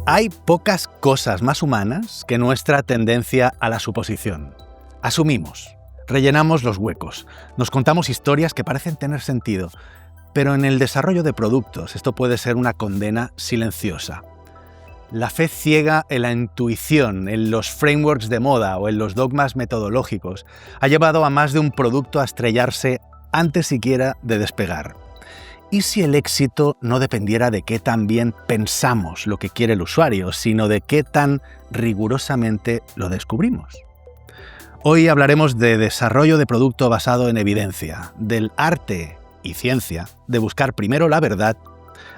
Hay pocas cosas más humanas que nuestra tendencia a la suposición. Asumimos, rellenamos los huecos, nos contamos historias que parecen tener sentido, pero en el desarrollo de productos esto puede ser una condena silenciosa. La fe ciega en la intuición, en los frameworks de moda o en los dogmas metodológicos ha llevado a más de un producto a estrellarse antes siquiera de despegar. ¿Y si el éxito no dependiera de qué tan bien pensamos lo que quiere el usuario, sino de qué tan rigurosamente lo descubrimos? Hoy hablaremos de desarrollo de producto basado en evidencia, del arte y ciencia de buscar primero la verdad,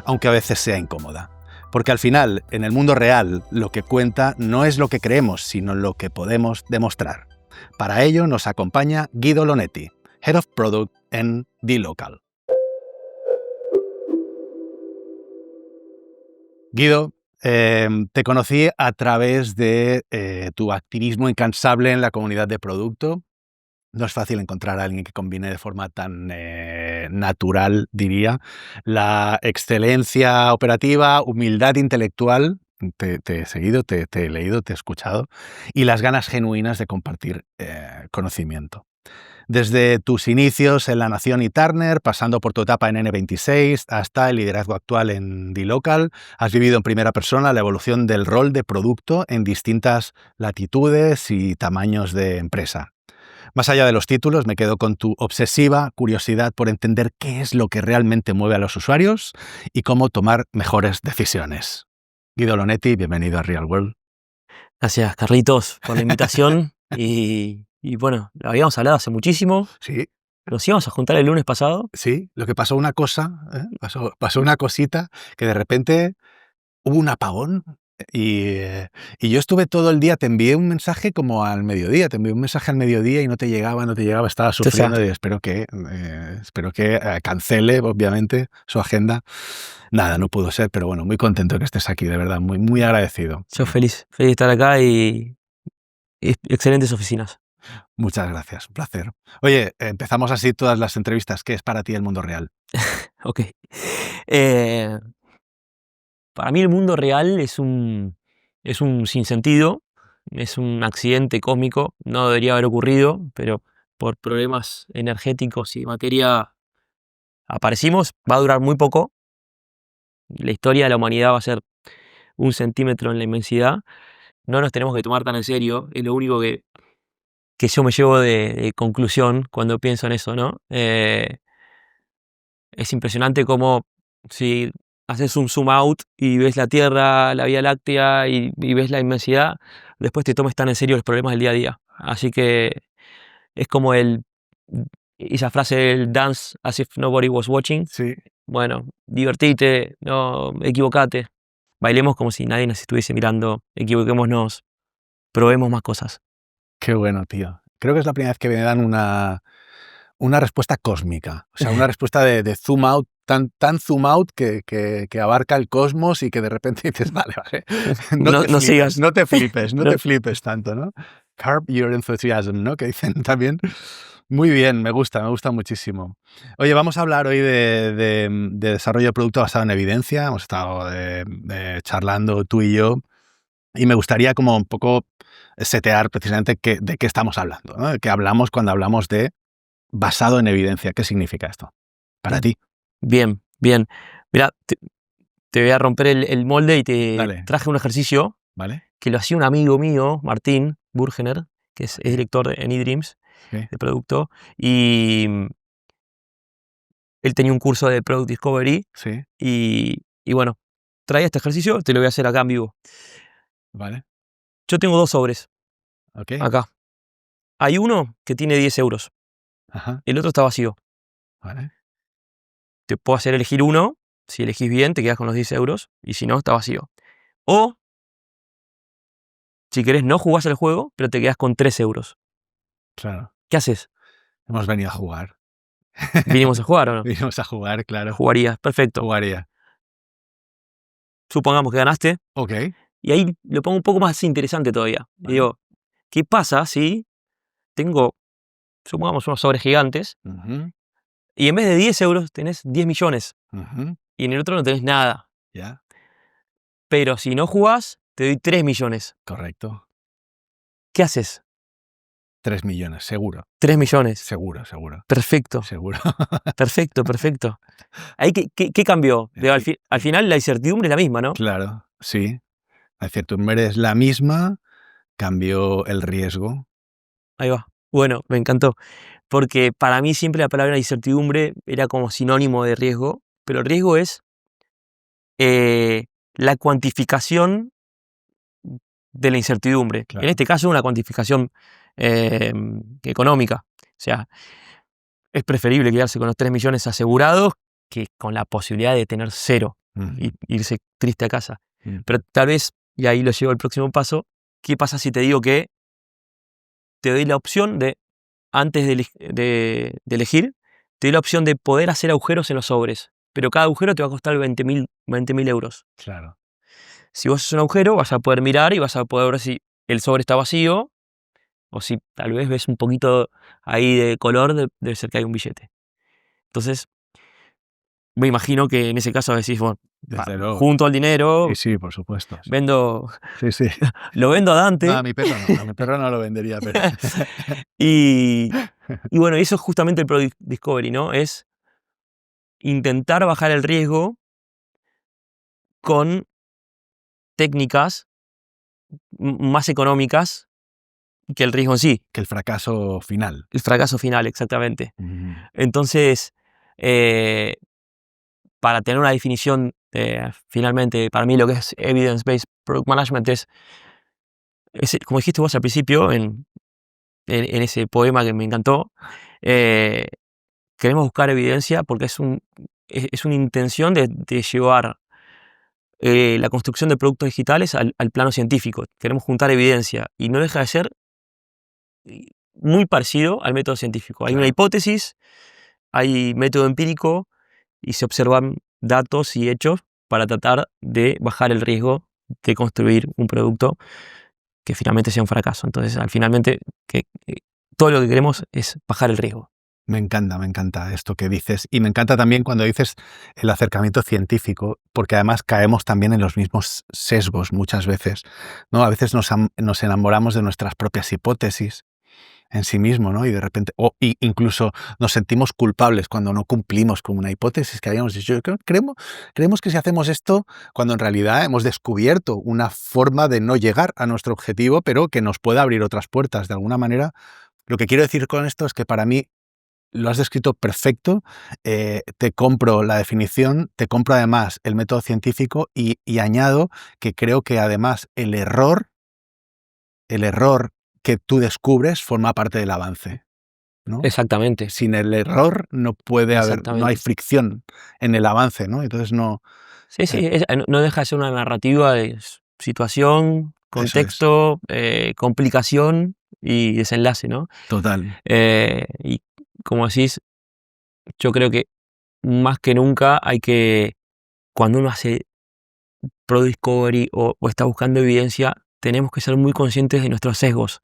aunque a veces sea incómoda. Porque al final, en el mundo real, lo que cuenta no es lo que creemos, sino lo que podemos demostrar. Para ello nos acompaña Guido Lonetti, Head of Product en dLocal. Guido, te conocí a través de tu activismo incansable en la comunidad de producto. No es fácil encontrar a alguien que combine de forma tan natural, diría, la excelencia operativa, humildad intelectual, te he seguido, te he leído, te he escuchado, y las ganas genuinas de compartir conocimiento. Desde tus inicios en La Nación y Turner, pasando por tu etapa en N26, hasta el liderazgo actual en dLocal, has vivido en primera persona la evolución del rol de producto en distintas latitudes y tamaños de empresa. Más allá de los títulos, me quedo con tu obsesiva curiosidad por entender qué es lo que realmente mueve a los usuarios y cómo tomar mejores decisiones. Guido Lonetti, bienvenido a Real World. Gracias, Carlitos, por la invitación. Y bueno, lo habíamos hablado hace muchísimo. Sí. Nos íbamos a juntar el lunes pasado. Sí, lo que pasó una cosa, pasó una cosita, que de repente hubo un apagón y yo estuve todo el día, te envié un mensaje como al mediodía, y no te llegaba, estaba sufriendo y espero que cancele, obviamente, su agenda. Nada, no pudo ser, pero bueno, muy contento que estés aquí, de verdad, muy, muy agradecido. Yo feliz de estar acá y excelentes oficinas. Muchas gracias, un placer. Oye, empezamos así todas las entrevistas. ¿Qué es para ti el mundo real? Ok. Para mí el mundo real es un sinsentido, es un accidente cósmico, no debería haber ocurrido, pero por problemas energéticos y materia aparecimos, va a durar muy poco. La historia de la humanidad va a ser 1 centímetro en la inmensidad. No nos tenemos que tomar tan en serio, es lo único que yo me llevo de conclusión cuando pienso en eso, ¿no? Es impresionante cómo si haces un zoom out y ves la Tierra, la Vía Láctea y ves la inmensidad, después te tomes tan en serio los problemas del día a día. Así que es como esa frase del dance as if nobody was watching. Sí. Bueno, divertite, no equivocate. Bailemos como si nadie nos estuviese mirando, equivoquémonos, probemos más cosas. Qué bueno, tío. Creo que es la primera vez que me dan una respuesta cósmica. O sea, una respuesta de zoom out, tan zoom out que abarca el cosmos y que de repente dices, vale. No sigas. No te flipes tanto, ¿no? Curb your enthusiasm, ¿no? Que dicen también. Muy bien, me gusta muchísimo. Oye, vamos a hablar hoy de desarrollo de producto basado en evidencia. Hemos estado charlando tú y yo y me gustaría como un poco setear precisamente de qué estamos hablando, ¿no? De qué hablamos cuando hablamos de basado en evidencia. ¿Qué significa esto para ti? Bien. Mira, te voy a romper el molde y te traje un ejercicio. ¿Vale? Que lo hacía un amigo mío, Martín Burgener, que es director en eDreams, de producto, y él tenía un curso de Product Discovery, y bueno, traía este ejercicio, te lo voy a hacer acá en vivo. Vale. Yo tengo 2 sobres, acá. Hay uno que tiene 10 euros, el otro está vacío. Vale. Te puedo hacer elegir uno, si elegís bien te quedas con los 10 euros, y si no, está vacío. O, si querés, no jugás el juego, pero te quedas con 3 euros. Claro. ¿Qué haces? Hemos venido a jugar. ¿Vinimos a jugar o no? Vinimos a jugar, claro. Jugarías, perfecto. Jugaría. Supongamos que ganaste. Ok. Y ahí lo pongo un poco más interesante todavía. Vale. Digo, ¿qué pasa si tengo, supongamos, unos sobres gigantes y en vez de 10 euros tenés 10 millones y en el otro no tenés nada? Ya. pero si no jugás, te doy 3 millones. Correcto. ¿Qué haces? 3 millones, seguro. 3 millones. Seguro. Perfecto. Seguro. Perfecto. Ahí, ¿qué cambió? Al final la incertidumbre es la misma, ¿no? Claro, sí. La incertidumbre es la misma, cambió el riesgo. Ahí va. Bueno, me encantó. Porque para mí siempre la palabra incertidumbre era como sinónimo de riesgo, pero el riesgo es la cuantificación de la incertidumbre. Claro. En este caso, una cuantificación económica. O sea, es preferible quedarse con los 3 millones asegurados que con la posibilidad de tener 0 y irse triste a casa. Pero tal vez, y ahí lo llevo al próximo paso, ¿qué pasa si te digo que te doy la opción de, antes de elegir, te doy la opción de poder hacer agujeros en los sobres, pero cada agujero te va a costar 20.000 euros? Claro. Si vos haces un agujero, vas a poder mirar y vas a poder ver si el sobre está vacío o si tal vez ves un poquito ahí de color, debe ser que hay un billete. Entonces, me imagino que en ese caso decís, bueno, Desde luego. junto al dinero, Sí, por supuesto. Sí. vendo, Sí. lo vendo a Dante. No, a mi perro no lo vendería. Pero... y bueno, eso es justamente el Product Discovery, ¿no? Es intentar bajar el riesgo con técnicas más económicas que el riesgo en sí. Que el fracaso final. El fracaso final, exactamente. Entonces, para tener una definición, finalmente, para mí lo que es Evidence-Based Product Management es, como dijiste vos al principio, en ese poema que me encantó, queremos buscar evidencia porque es una intención de llevar la construcción de productos digitales al plano científico. Queremos juntar evidencia y no deja de ser muy parecido al método científico. Hay una hipótesis, hay método empírico y se observan datos y hechos para tratar de bajar el riesgo de construir un producto que finalmente sea un fracaso. Entonces, finalmente, todo lo que queremos es bajar el riesgo. Me encanta esto que dices. Y me encanta también cuando dices el acercamiento científico, porque además caemos también en los mismos sesgos muchas veces, ¿no? A veces nos enamoramos de nuestras propias hipótesis en sí mismo, ¿no? Y de repente, incluso nos sentimos culpables cuando no cumplimos con una hipótesis que habíamos dicho. Creemos que si hacemos esto, cuando en realidad hemos descubierto una forma de no llegar a nuestro objetivo, pero que nos puede abrir otras puertas. De alguna manera, lo que quiero decir con esto es que para mí lo has descrito perfecto, te compro la definición, te compro además el método científico y añado que creo que además el error que tú descubres forma parte del avance, ¿no? Exactamente. Sin el error no puede haber, no hay fricción en el avance, ¿no? Entonces no... Sí, no deja de ser una narrativa de situación, contexto, complicación y desenlace, ¿no? Total. Y como decís, yo creo que más que nunca hay que, cuando uno hace Product Discovery o está buscando evidencia, tenemos que ser muy conscientes de nuestros sesgos.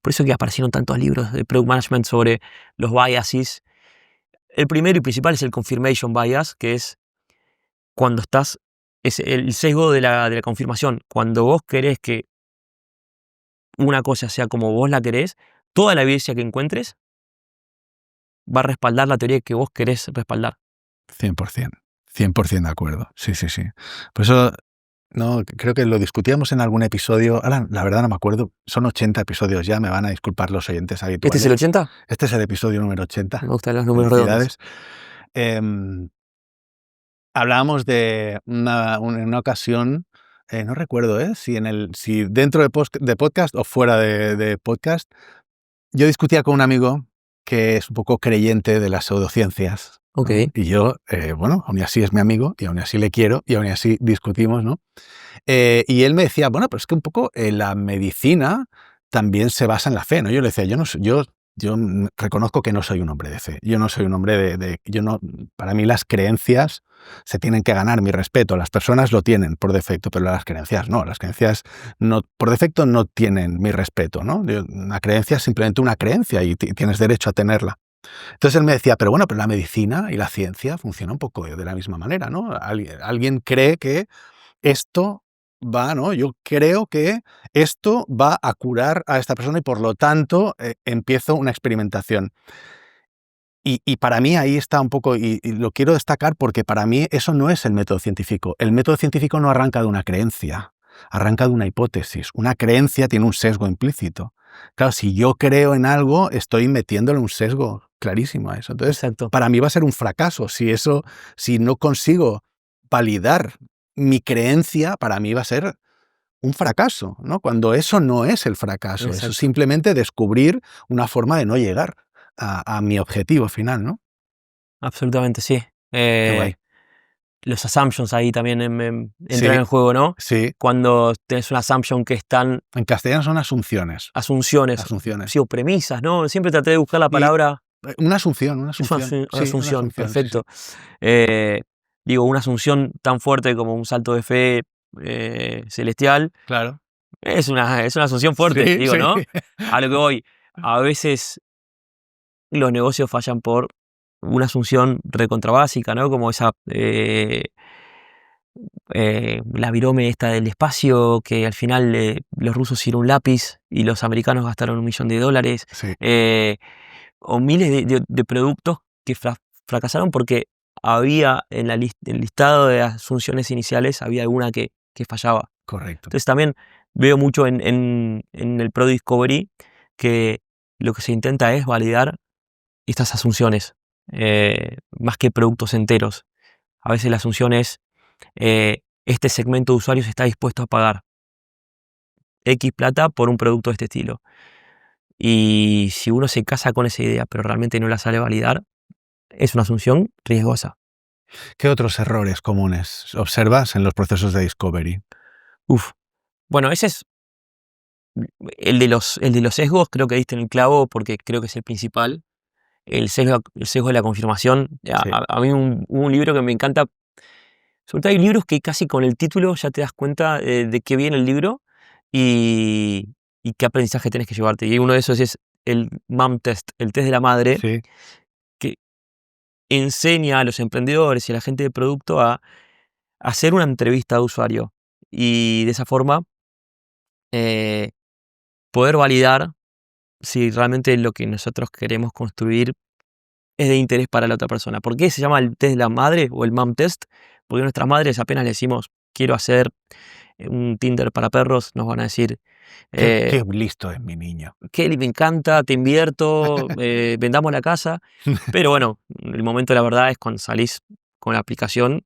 Por eso que aparecieron tantos libros de Product Management sobre los biases. El primero y principal es el Confirmation Bias, que es cuando es el sesgo de la confirmación. Cuando vos querés que una cosa sea como vos la querés, toda la evidencia que encuentres va a respaldar la teoría que vos querés respaldar. 100% de acuerdo. Sí. Por eso, no, creo que lo discutíamos en algún episodio. Ahora, la verdad no me acuerdo. Son 80 episodios ya, me van a disculpar los oyentes habituales. ¿Este es el 80? Este es el episodio número 80. Me gustan los números redondos. Hablábamos de en una ocasión, no recuerdo si dentro de podcast o fuera de podcast, yo discutía con un amigo que es un poco creyente de las pseudociencias. Ok. ¿no? Y yo, aún así es mi amigo, y aún así le quiero, y aún así discutimos, ¿no? Y él me decía, bueno, pero es que un poco la medicina también se basa en la fe, ¿no? Yo le decía, yo reconozco que no soy un hombre de fe. Yo no soy un hombre para mí las creencias se tienen que ganar mi respeto. Las personas lo tienen por defecto, pero las creencias no. Las creencias por defecto no tienen mi respeto, ¿no? Una creencia es simplemente una creencia y tienes derecho a tenerla. Entonces él me decía, pero la medicina y la ciencia funcionan un poco de la misma manera, ¿no? Alguien cree que esto va, ¿no? Yo creo que esto va a curar a esta persona y por lo tanto empiezo una experimentación. Y para mí ahí está un poco, y lo quiero destacar porque para mí eso no es el método científico. El método científico no arranca de una creencia, arranca de una hipótesis. Una creencia tiene un sesgo implícito. Claro, si yo creo en algo, estoy metiéndole un sesgo clarísimo a eso. Entonces, Exacto. para mí va a ser un fracaso. Si no consigo validar mi creencia, para mí va a ser un fracaso, ¿no? Cuando eso no es el fracaso, eso es Exacto. simplemente descubrir una forma de no llegar a mi objetivo final, ¿no? Absolutamente, sí. Qué guay. Los assumptions ahí también entran Sí, en juego, ¿no? sí. Cuando tenés una assumption que están En castellano son asunciones. asunciones, Asunciones. sí, o premisas, ¿no? Siempre traté de buscar la Y palabra. una asunción, una Es una asunción. Sí, una asunción, asunción, sí, sí. perfecto. Eh, Digo, una asunción tan fuerte como un salto de fe celestial Claro. es una asunción fuerte, Sí, digo, sí. ¿no? A lo que voy. A veces los negocios fallan por una asunción recontra básica, ¿no? Como esa la virome esta del espacio, que al final los rusos hicieron un lápiz y los americanos gastaron $1 millón, Sí, o miles de productos que fracasaron porque había en el listado de asunciones iniciales, había alguna que fallaba. correcto. Entonces también veo mucho en el Pro Discovery que lo que se intenta es validar estas asunciones, más que productos enteros. A veces la asunción es este segmento de usuarios está dispuesto a pagar X plata por un producto de este estilo. Y si uno se casa con esa idea, pero realmente no la sale validar, es una asunción riesgosa. ¿Qué otros errores comunes observas en los procesos de discovery? Uf. Bueno, ese es el de los sesgos, creo que diste en el clavo porque creo que es el principal. El sesgo de la confirmación. Sí, A mí un libro que me encanta. Sobre todo hay libros que casi con el título ya te das cuenta de qué viene el libro y qué aprendizaje tienes que llevarte. Y uno de esos es el Mom Test, el test de la madre, sí, que enseña a los emprendedores y a la gente de producto a hacer una entrevista de usuario y de esa forma eh, poder validar si realmente lo que nosotros queremos construir es de interés para la otra persona. ¿Por qué se llama el test de la madre o el Mom Test? Porque nuestras madres apenas le decimos quiero hacer un Tinder para perros, nos van a decir, qué listo es mi niño. Kelly, me encanta, te invierto, vendamos la casa. Pero bueno, el momento de la verdad es cuando salís con la aplicación,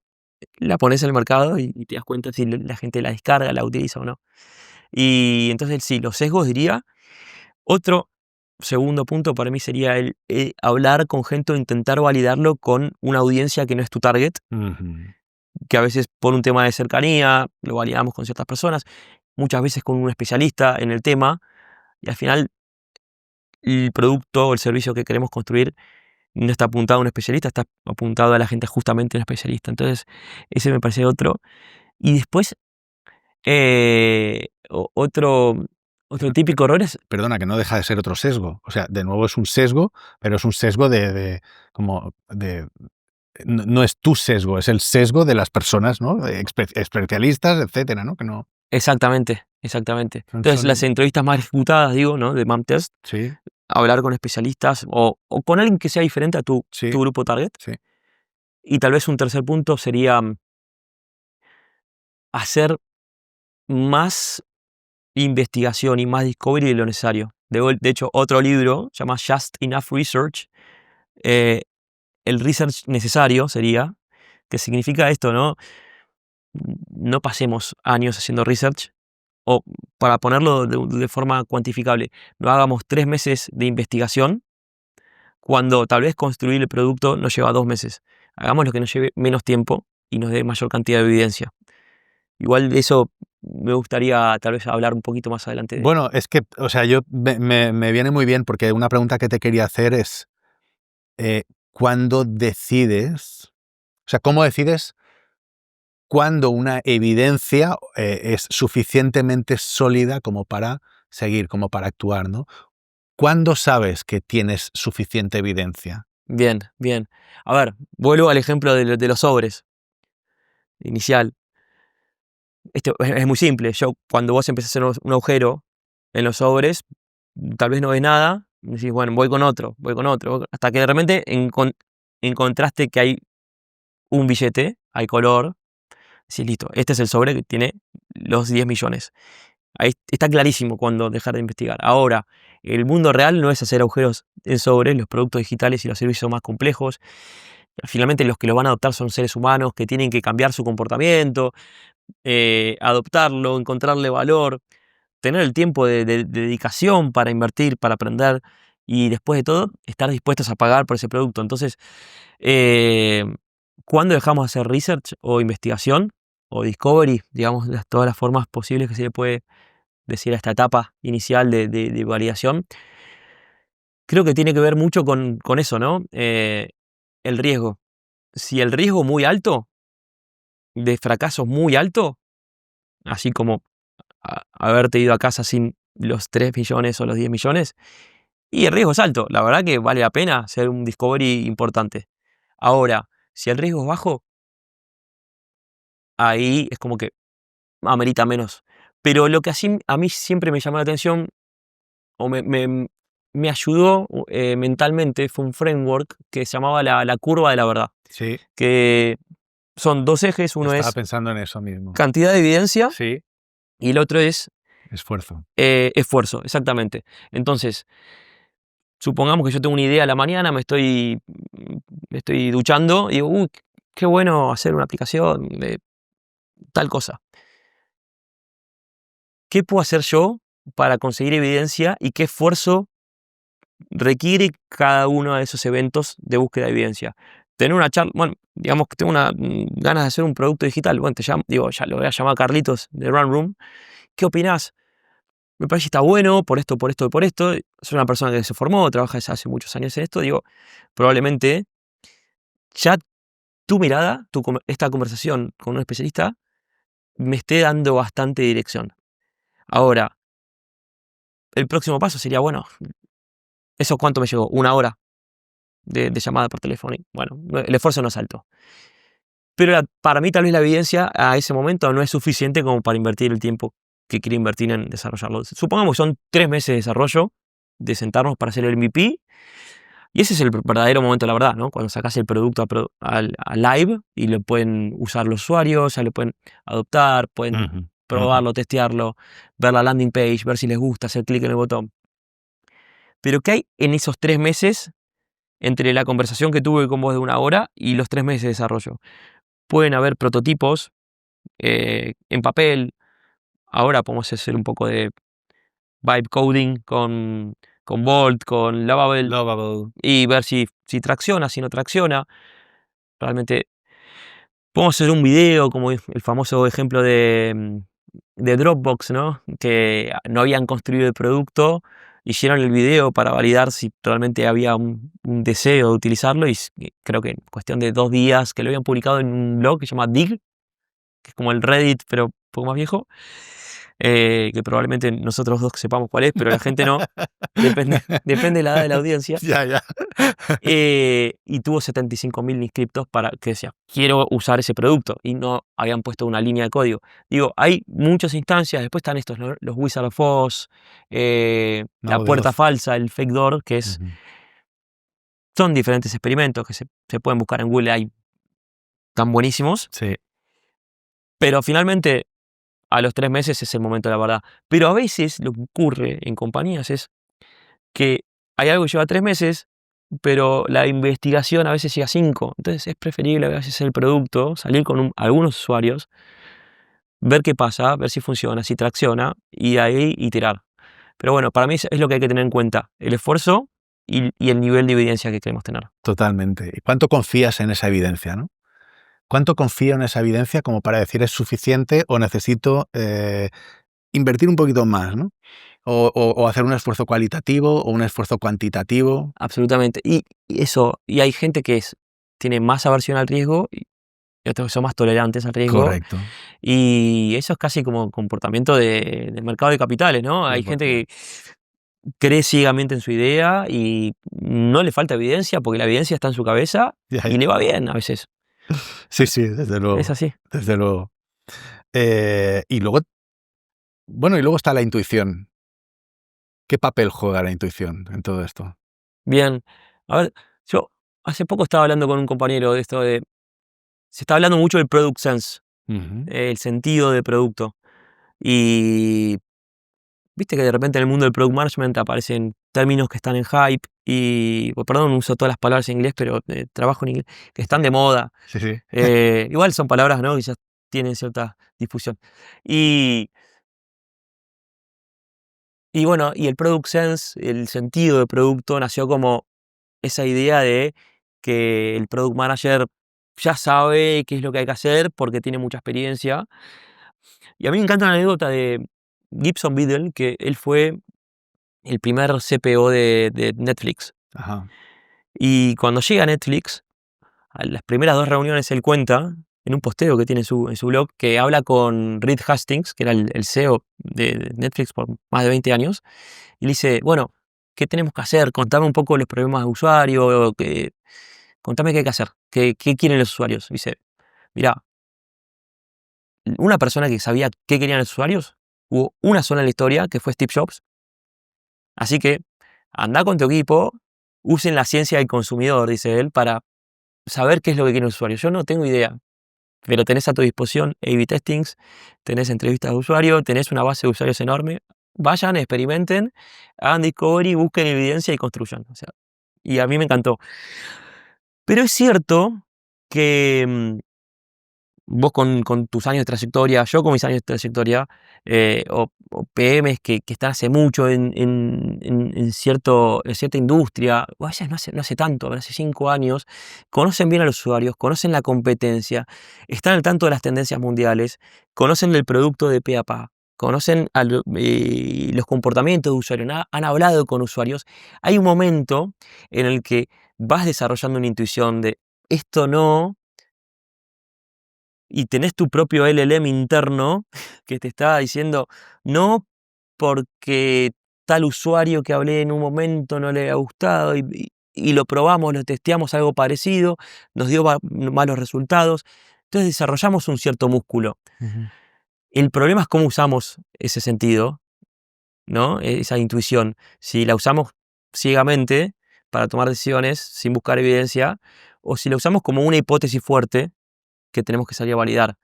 la pones en el mercado y te das cuenta si la gente la descarga, la utiliza o no. Y entonces sí, los sesgos diría. Otro segundo punto para mí sería el hablar con gente o intentar validarlo con una audiencia que no es tu target, Ujú. que a veces por un tema de cercanía lo validamos con ciertas personas, muchas veces con un especialista en el tema, y al final el producto o el servicio que queremos construir no está apuntado a un especialista, está apuntado a la gente justamente un especialista. Entonces, ese me parece otro. Y después, otro típico error es. Perdona, que no deja de ser otro sesgo. O sea, de nuevo es un sesgo, pero es un sesgo como de no, no es tu sesgo, es el sesgo de las personas, ¿no? Especialistas, etcétera, ¿no? Que no Exactamente, exactamente. son, Entonces, las son- entrevistas más disputadas, digo, ¿no? De MAM Test, sí, hablar con especialistas o con alguien que sea diferente a tu sí, grupo target. sí. Y tal vez un tercer punto sería hacer más investigación y más discovery de lo necesario. De hecho, otro libro se llama Just Enough Research. eh, el research necesario sería, que significa esto, ¿no? No pasemos años haciendo research, o para ponerlo de forma cuantificable, no hagamos 3 meses de investigación cuando tal vez construir el producto nos lleva 2 meses. Hagamos lo que nos lleve menos tiempo y nos dé mayor cantidad de evidencia. Igual de eso me gustaría tal vez hablar un poquito más adelante de. Bueno, es que, o sea, me viene muy bien porque una pregunta que te quería hacer es, ¿cuándo decides? O sea, ¿cómo decides cuándo una evidencia es suficientemente sólida como para seguir, como para actuar, ¿no? ¿Cuándo sabes que tienes suficiente evidencia? Bien, bien. A ver, vuelvo al ejemplo de los sobres inicial. esto es muy simple. Cuando vos empezás a hacer un agujero en los sobres, tal vez no ves nada, y decís, bueno, voy con otro, hasta que de repente encontraste que hay un billete, hay color, decís, listo, este es el sobre que tiene los 10 millones. Ahí está clarísimo cuando dejar de investigar. Ahora, el mundo real no es hacer agujeros en sobres, los productos digitales y los servicios son más complejos. Finalmente los que lo van a adoptar son seres humanos que tienen que cambiar su comportamiento, adoptarlo, encontrarle valor, tener el tiempo de dedicación para invertir, para aprender y después de todo estar dispuestos a pagar por ese producto. Entonces, eh, ¿cuándo dejamos de hacer research o investigación o discovery? Digamos, todas las formas posibles que se le puede decir a esta etapa inicial de validación. Creo que tiene que ver mucho con eso, ¿no? El riesgo. Si el riesgo es muy alto, de fracaso muy alto, así como haberte ido a casa sin los 3 millones o los 10 millones, y el riesgo es alto. La verdad que vale la pena hacer un discovery importante. Ahora, si el riesgo es bajo, ahí es como que amerita menos. Pero lo que así a mí siempre me llamó la atención o me ayudó mentalmente fue un framework que se llamaba la curva de la verdad. Sí. Que son 2 ejes, uno Estaba es pensando en eso mismo. cantidad de evidencia Sí. y el otro es Esfuerzo. esfuerzo, exactamente. Entonces, supongamos que yo tengo una idea a la mañana, me estoy duchando y digo, uy, qué bueno hacer una aplicación de tal cosa. ¿Qué puedo hacer yo para conseguir evidencia y qué esfuerzo requiere cada uno de esos eventos de búsqueda de evidencia? Tener una charla, bueno, digamos que tengo ganas de hacer un producto digital, bueno, ya lo voy a llamar a Carlitos de Run Room. ¿Qué opinás? Me parece que está bueno por esto, por esto y por esto. Soy una persona que se formó, trabaja hace muchos años en esto. Digo, probablemente ya tu mirada, esta conversación con un especialista, me esté dando bastante dirección. Ahora, el próximo paso sería, bueno, ¿eso cuánto me llegó? 1 hora de llamada por teléfono. Y, bueno, el esfuerzo no es alto. Pero para mí tal vez la evidencia a ese momento no es suficiente como para invertir el tiempo que quiero invertir en desarrollarlo. Supongamos que son 3 meses de desarrollo, de sentarnos para hacer el MVP. Y ese es el verdadero momento de la verdad, ¿no? Cuando sacas el producto a live y lo pueden usar los usuarios, ya lo pueden adoptar, pueden probarlo, testearlo, ver la landing page, ver si les gusta, hacer clic en el botón. Pero ¿qué hay en esos 3 meses entre la conversación que tuve con vos de 1 hora y los 3 meses de desarrollo? Pueden haber prototipos en papel. Ahora podemos hacer un poco de vibe coding con Bolt, con Lovable. Y ver si tracciona, si no tracciona. Realmente podemos hacer un video como el famoso ejemplo de Dropbox, ¿no? Que no habían construido el producto, hicieron el video para validar si realmente había un deseo de utilizarlo y creo que en cuestión de 2 días que lo habían publicado en un blog que se llama Dig, que es como el Reddit pero un poco más viejo, que probablemente nosotros dos sepamos cuál es, pero la gente no, depende de la edad de la audiencia. Ya. Y tuvo 75.000 inscriptos para que decía, quiero usar ese producto, y no habían puesto una línea de código. Digo, hay muchas instancias, después están estos, ¿no? Los Wizard of Oz, la puerta falsa, el fake door, que es, son diferentes experimentos que se pueden buscar en Google, hay tan buenísimos. Sí. Pero finalmente, a los 3 meses es el momento de la verdad. Pero a veces lo que ocurre en compañías es que hay algo que lleva 3 meses, pero la investigación a veces llega a 5. Entonces es preferible a veces el producto, salir con algunos usuarios, ver qué pasa, ver si funciona, si tracciona, y de ahí iterar. Pero bueno, para mí es lo que hay que tener en cuenta, el esfuerzo y el nivel de evidencia que queremos tener. Totalmente. ¿Y cuánto confías en esa evidencia, no? ¿Cuánto confío en esa evidencia como para decir es suficiente o necesito invertir un poquito más, ¿no? O hacer un esfuerzo cualitativo o un esfuerzo cuantitativo? Absolutamente. Y hay gente que tiene más aversión al riesgo y otros que son más tolerantes al riesgo. Correcto. Y eso es casi como comportamiento del mercado de capitales, ¿no? Hay gente que cree ciegamente en su idea y no le falta evidencia porque la evidencia está en su cabeza y le va bien a veces. Sí, desde luego. Es así. Desde luego. Y luego, bueno, y luego está la intuición. ¿Qué papel juega la intuición en todo esto? Bien, a ver, yo hace poco estaba hablando con un compañero de esto de... Se está hablando mucho del product sense, Ujú. el sentido de producto. Y viste que de repente en el mundo del product management aparecen términos que están en hype y, perdón, uso todas las palabras en inglés, pero trabajo en inglés, que están de moda. Sí, sí. Igual son palabras, ¿no? Que ya tienen cierta difusión. Y, y bueno, y el product sense, el sentido de producto, nació como esa idea de que el product manager ya sabe qué es lo que hay que hacer porque tiene mucha experiencia. Y a mí me encanta la anécdota de Gibson Biddle, que él fue el primer CPO de Netflix. Ajá. Y cuando llega a Netflix, a las primeras 2 reuniones él cuenta, en un posteo que tiene en su blog, que habla con Reed Hastings, que era el CEO de Netflix por más de 20 años, y le dice, bueno, ¿qué tenemos que hacer? Contame un poco los problemas de usuario, contame qué hay que hacer, qué quieren los usuarios. Y dice, mira, una persona que sabía qué querían los usuarios, hubo una sola en la historia, que fue Steve Jobs. Así que anda con tu equipo, usen la ciencia del consumidor, dice él, para saber qué es lo que quiere el usuario. Yo no tengo idea, pero tenés a tu disposición A/B testings, tenés entrevistas de usuario, tenés una base de usuarios enorme. Vayan, experimenten, hagan discovery, busquen evidencia y construyan. O sea, y a mí me encantó. Pero es cierto que vos con tus años de trayectoria, yo con mis años de trayectoria, o PMs que están hace mucho en cierta industria, o a veces no hace tanto, a ver, hace 5 años, conocen bien a los usuarios, conocen la competencia, están al tanto de las tendencias mundiales, conocen el producto de pe a pa, conocen los comportamientos de usuarios, han hablado con usuarios. Hay un momento en el que vas desarrollando una intuición de esto no, y tenés tu propio LLM interno que te está diciendo no porque tal usuario que hablé en un momento no le ha gustado y lo probamos, lo testeamos algo parecido, nos dio malos resultados. Entonces desarrollamos un cierto músculo. Ujú. El problema es cómo usamos ese sentido, ¿no? Esa intuición. Si la usamos ciegamente para tomar decisiones sin buscar evidencia, o si la usamos como una hipótesis fuerte que tenemos que salir a validar.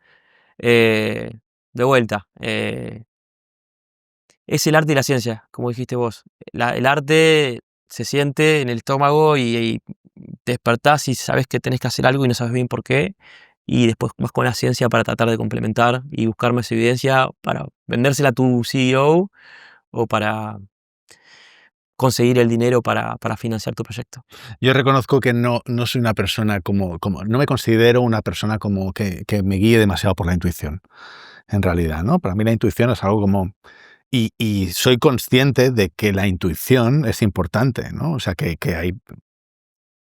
Eh, de vuelta, es el arte y la ciencia, como dijiste vos. El arte se siente en el estómago y te despertás y sabes que tenés que hacer algo y no sabes bien por qué. Y después vas con la ciencia para tratar de complementar y buscar más evidencia para vendérsela a tu CEO o para conseguir el dinero para financiar tu proyecto. Yo reconozco que no soy una persona no me considero una persona como que me guíe demasiado por la intuición, en realidad, ¿no? Para mí la intuición es algo como... Y soy consciente de que la intuición es importante, ¿no? O sea, que hay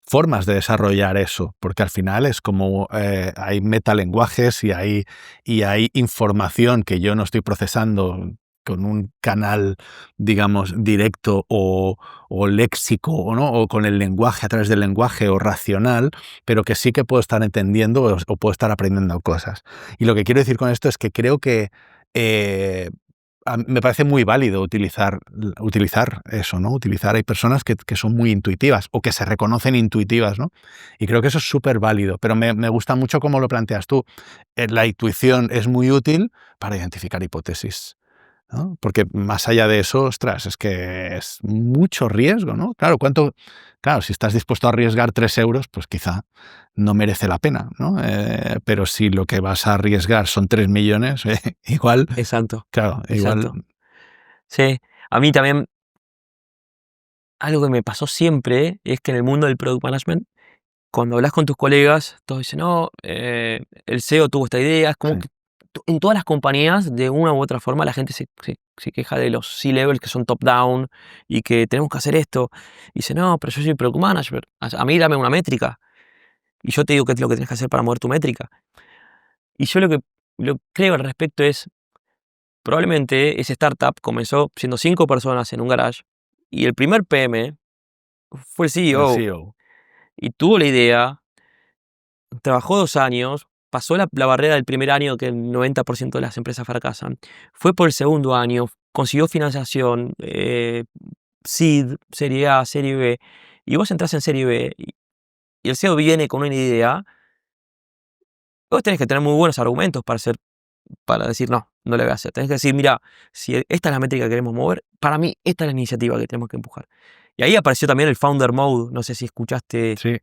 formas de desarrollar eso, porque al final es como hay metalenguajes y hay información que yo no estoy procesando con un canal, digamos, directo o léxico, o ¿no? O con el lenguaje, a través del lenguaje o racional, pero que sí que puedo estar entendiendo o puedo estar aprendiendo cosas. Y lo que quiero decir con esto es que creo que me parece muy válido utilizar eso, ¿no? Hay personas que son muy intuitivas o que se reconocen intuitivas, ¿no? Y creo que eso es súper válido, pero me gusta mucho cómo lo planteas tú. La intuición es muy útil para identificar hipótesis, ¿no? Porque más allá de eso, ostras, es que es mucho riesgo, ¿no? Claro, si estás dispuesto a arriesgar 3 euros, pues quizá no merece la pena, ¿no? Pero si lo que vas a arriesgar son 3 millones, igual, Exacto, claro, igual. exacto. Sí, a mí también algo que me pasó siempre es que en el mundo del product management, cuando hablas con tus colegas, todos dicen, no, el CEO tuvo esta idea. Es como Sí. que en todas las compañías, de una u otra forma, la gente se queja de los C-levels que son top-down y que tenemos que hacer esto. Y dice, no, pero yo soy product manager. A mí dame una métrica. Y yo te digo qué es lo que tienes que hacer para mover tu métrica. Y yo lo que creo al respecto es, probablemente esa startup comenzó siendo 5 personas en un garage y el primer PM fue el El CEO CEO. y tuvo la idea, trabajó 2 años, pasó la barrera del primer año que el 90% de las empresas fracasan. Fue por el segundo año, consiguió financiación, seed, serie A, serie B, y vos entras en serie B y el CEO viene con una idea, vos tenés que tener muy buenos argumentos para decir no, no le voy a hacer. Tenés que decir, mira, si esta es la métrica que queremos mover, para mí esta es la iniciativa que tenemos que empujar. Y ahí apareció también el Founder Mode, no sé si escuchaste Sí,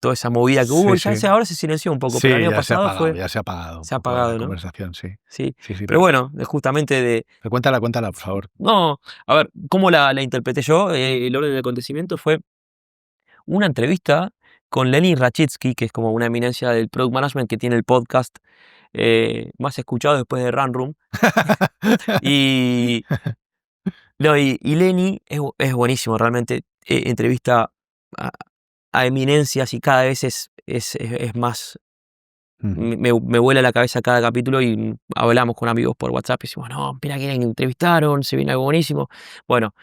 toda esa movida que hubo, sí, y ya sí. ahora se silenció un poco, pero el Sí, año pasado ya se ha apagado un se ha poco la apagado, ¿no? conversación, sí. Sí, Sí, sí, pero bueno, justamente pero cuéntala, por favor. no, a ver, ¿cómo la interpreté yo? El orden del acontecimiento fue una entrevista con Lenny Rachitsky, que es como una eminencia del product management que tiene el podcast más escuchado después de Run Room. Y, no, y Lenny es buenísimo, realmente entrevista a, a eminencias y cada vez es más, Ujú, me vuela la cabeza cada capítulo y hablamos con amigos por WhatsApp y decimos, no, mira quién entrevistaron, se viene algo buenísimo. Bueno,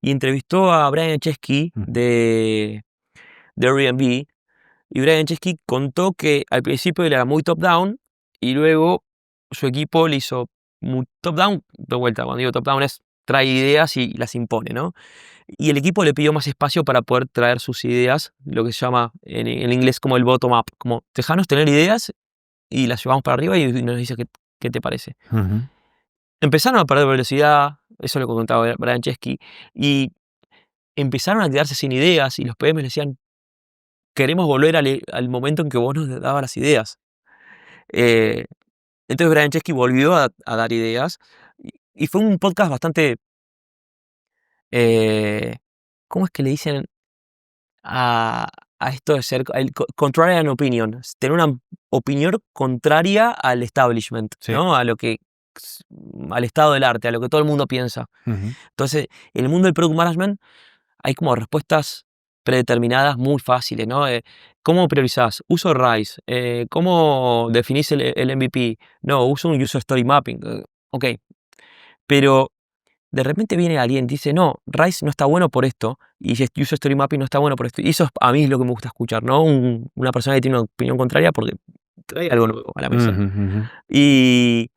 y entrevistó a Brian Chesky ujú. de Airbnb. Y Brian Chesky contó que al principio él era muy top-down y luego su equipo le hizo muy top-down. De vuelta, cuando digo top-down es trae ideas y las impone, ¿no? Y el equipo le pidió más espacio para poder traer sus ideas, lo que se llama en inglés como el bottom-up, como dejanos tener ideas y las llevamos para arriba y nos dice qué te parece. Ujú. Empezaron a perder velocidad, eso es lo que contaba Brian Chesky, y empezaron a quedarse sin ideas y los PMs le decían, queremos volver al momento en que vos nos dabas las ideas. Eh, entonces Brian Chesky volvió a dar ideas y fue un podcast bastante, eh, ¿cómo es que le dicen a, a esto de ser el contrarian opinion? Tener una opinión contraria al establishment, Sí. ¿no? Al estado del arte, a lo que todo el mundo piensa. Ujú. Entonces, en el mundo del product management hay como respuestas predeterminadas muy fáciles, ¿no? ¿Cómo priorizás? Uso RISE. ¿Cómo definís el MVP? No, uso un User Story Mapping. Ok, pero de repente viene alguien y dice, no, RISE no está bueno por esto, y User Story Mapping no está bueno por esto. Y eso a mí es lo que me gusta escuchar, ¿no? Una persona que tiene una opinión contraria porque trae algo nuevo a la mesa. Ujú, ujú. Y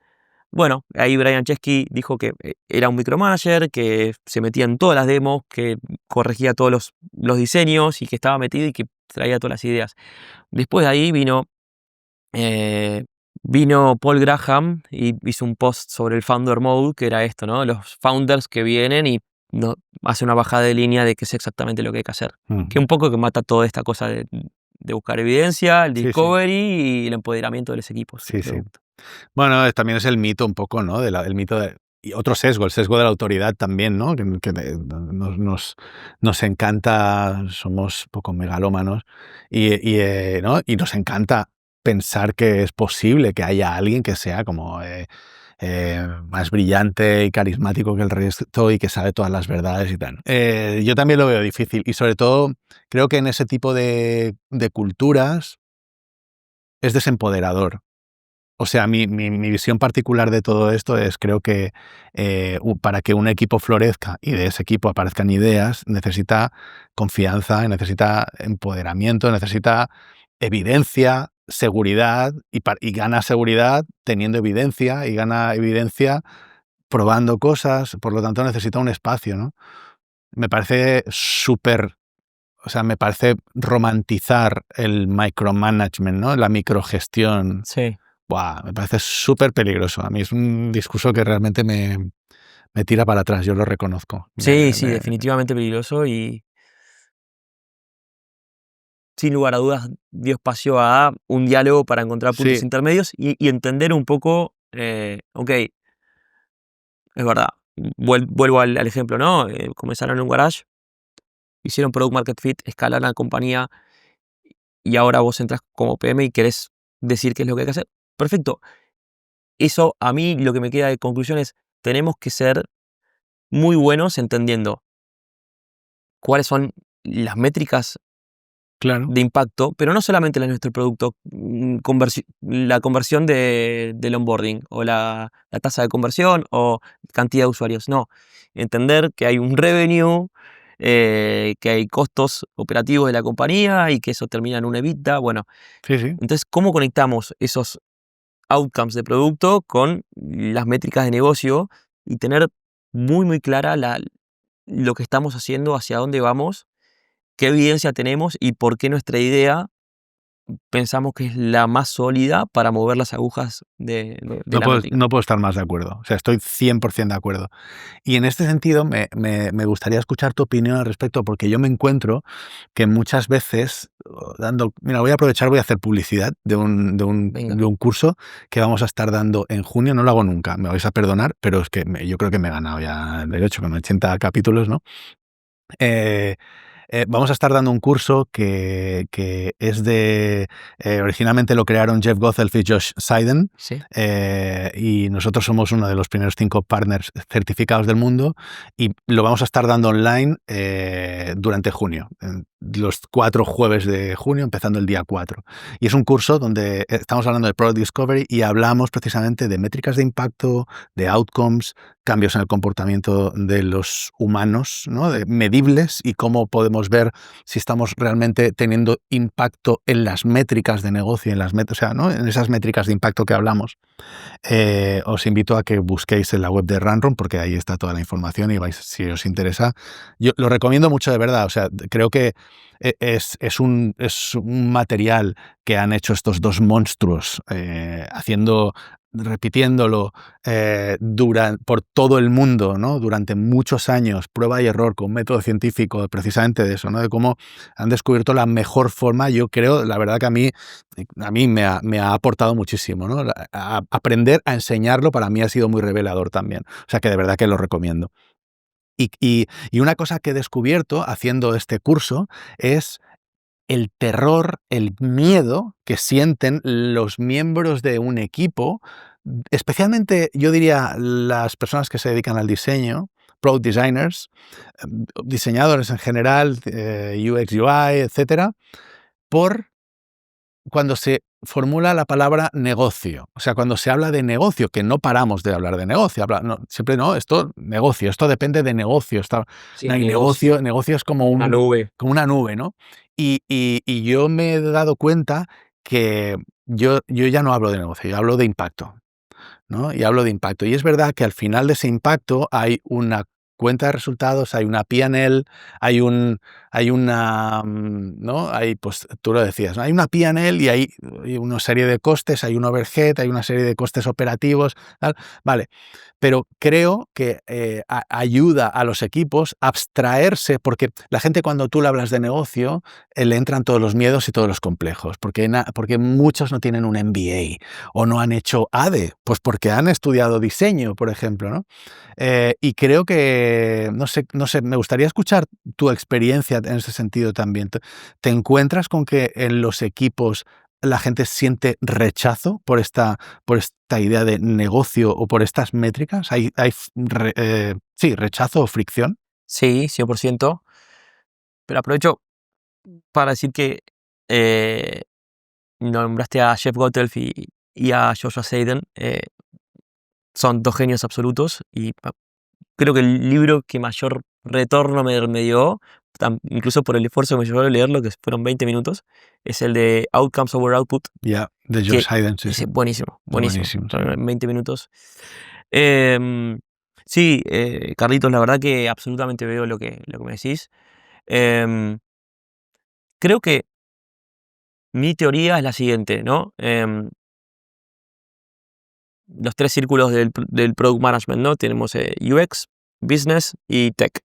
bueno, ahí Brian Chesky dijo que era un micromanager, que se metía en todas las demos, que corregía todos los diseños y que estaba metido y que traía todas las ideas. Después de ahí eh, vino Paul Graham y hizo un post sobre el Founder Mode, que era esto, ¿no? Los founders que vienen y no, hace una bajada de línea de qué es exactamente lo que hay que hacer. Que Ujú. un poco que mata toda esta cosa de buscar evidencia, el Sí, sí, discovery y el empoderamiento de los equipos de sí, sí. producto. Bueno, también es el mito un poco, ¿no? El mito de, y otro sesgo, el sesgo de la autoridad también, ¿no? Nos encanta, somos un poco megalómanos ¿no? Y nos encanta pensar que es posible que haya alguien que sea como más brillante y carismático que el resto y que sabe todas las verdades y tal. Yo también lo veo difícil y sobre todo creo que en ese tipo de culturas es desempoderador. O sea, mi visión particular de todo esto es, creo que para que un equipo florezca y de ese equipo aparezcan ideas, necesita confianza, necesita empoderamiento, necesita evidencia, seguridad, y gana seguridad teniendo evidencia, y gana evidencia probando cosas, por lo tanto necesita un espacio, ¿no? Me parece súper, o sea, me parece romantizar el micromanagement, ¿no? La microgestión. Sí. Buah, me parece súper peligroso. A mí es un discurso que realmente me tira para atrás, yo lo reconozco. Sí, sí, definitivamente peligroso y sin lugar a dudas dio espacio a un diálogo para encontrar puntos Sí, intermedios y entender un poco, ok, es verdad, vuelvo al ejemplo, ¿no? Comenzaron en un garage, hicieron product market fit, escalaron la compañía y ahora vos entras como PM y querés decir qué es lo que hay que hacer. Perfecto. Eso a mí lo que me queda de conclusión es, tenemos que ser muy buenos entendiendo cuáles son las métricas claro. de impacto, pero no solamente la de nuestro producto, la conversión del onboarding o la tasa de conversión o cantidad de usuarios, no. Entender que hay un revenue, que hay costos operativos de la compañía y que eso termina en un EBITDA. Bueno, Sí, sí. entonces, ¿cómo conectamos esos outcomes de producto con las métricas de negocio y tener muy, muy clara lo que estamos haciendo, hacia dónde vamos, qué evidencia tenemos y por qué nuestra idea pensamos que es la más sólida para mover las agujas de la métrica? No puedo estar más de acuerdo. O sea, estoy 100% de acuerdo. Y en este sentido, me gustaría escuchar tu opinión al respecto, porque yo me encuentro que muchas veces, mira, voy a aprovechar, voy a hacer publicidad Venga. de un curso que vamos a estar dando en junio. No lo hago nunca, me vais a perdonar, pero es que yo creo que me he ganado ya el derecho, con 80 capítulos, ¿no? Eh, vamos a estar dando un curso que es de... originalmente lo crearon Jeff Gothelf y Josh Seiden, Sí. y nosotros somos uno de los primeros 5 partners certificados del mundo, y lo vamos a estar dando online durante junio, los 4 jueves de junio, empezando el día 4. Y es un curso donde estamos hablando de Product Discovery y hablamos precisamente de métricas de impacto, de outcomes, cambios en el comportamiento de los humanos, ¿no? Medibles, y cómo podemos ver si estamos realmente teniendo impacto en las métricas de negocio, o sea, ¿no? En esas métricas de impacto que hablamos. Os invito a que busquéis en la web de Runrun, porque ahí está toda la información y si os interesa. Yo lo recomiendo mucho, de verdad. O sea, creo que es un material que han hecho estos 2 monstruos, repitiéndolo por todo el mundo, ¿no? Durante muchos años, prueba y error con método científico, precisamente de eso, ¿no? De cómo han descubierto la mejor forma. Yo creo, la verdad, que a mí me ha aportado muchísimo, ¿no? Aprender a enseñarlo para mí ha sido muy revelador también. O sea, que de verdad que lo recomiendo. Y una cosa que he descubierto haciendo este curso es el terror, el miedo que sienten los miembros de un equipo, especialmente, yo diría, las personas que se dedican al diseño, product designers, diseñadores en general, UX, UI, etcétera, por cuando se formula la palabra negocio. O sea, cuando se habla de negocio, que no paramos de hablar de negocio, siempre no, esto negocio, esto depende de negocio. Sí, No hay negocio. negocio es como Una nube. como una nube, ¿no? Y yo me he dado cuenta que yo ya no hablo de negocio, yo hablo de impacto, ¿no? Y hablo de impacto. Y es verdad que al final de ese impacto hay una cuenta de resultados, hay una P&L, hay una, ¿no? Pues tú lo decías, ¿no? Hay una P&L y hay una serie de costes, hay un overhead, hay una serie de costes operativos, tal. Vale. Pero creo que ayuda a los equipos a abstraerse, porque la gente, cuando tú le hablas de negocio, le entran todos los miedos y todos los complejos, porque muchos no tienen un MBA o no han hecho ADE, pues porque han estudiado diseño, por ejemplo, ¿no? Y creo que, no sé, me gustaría escuchar tu experiencia en ese sentido también. ¿Te encuentras con que en los equipos la gente siente rechazo por esta idea de negocio o por estas métricas? Sí, rechazo o fricción. Sí, 100%. Pero aprovecho para decir que eh, nombraste a Jeff Gothelf y a Joshua Seiden. Son 2 genios absolutos y creo que el libro que mayor retorno me dio, incluso por el esfuerzo que me llevó a leerlo, que fueron 20 minutos, es el de Outcomes Over Output, Ya, de que Josh Hayden, sí, sí. es buenísimo, buenísimo. Buenísimo, sí. Son 20 minutos. Sí, Carlitos, la verdad que absolutamente veo lo que me decís. Em, Creo que mi teoría es la siguiente, ¿no? Los 3 círculos del product management, ¿no? Tenemos UX, business y tech,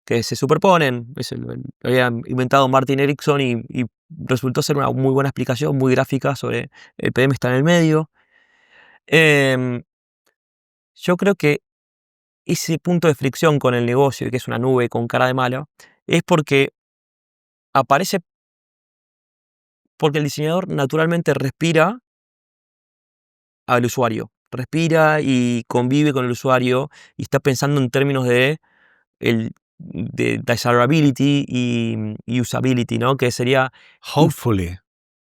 que se superponen. Lo había inventado Martin Erickson y resultó ser una muy buena explicación, muy gráfica sobre el PM está en el medio. Em, yo creo que ese punto de fricción con el negocio, que es una nube con cara de malo, es aparece porque el diseñador naturalmente respira al usuario. Respira y convive con el usuario y está pensando en términos de desirability y usability, ¿no? Que sería... Hopefully.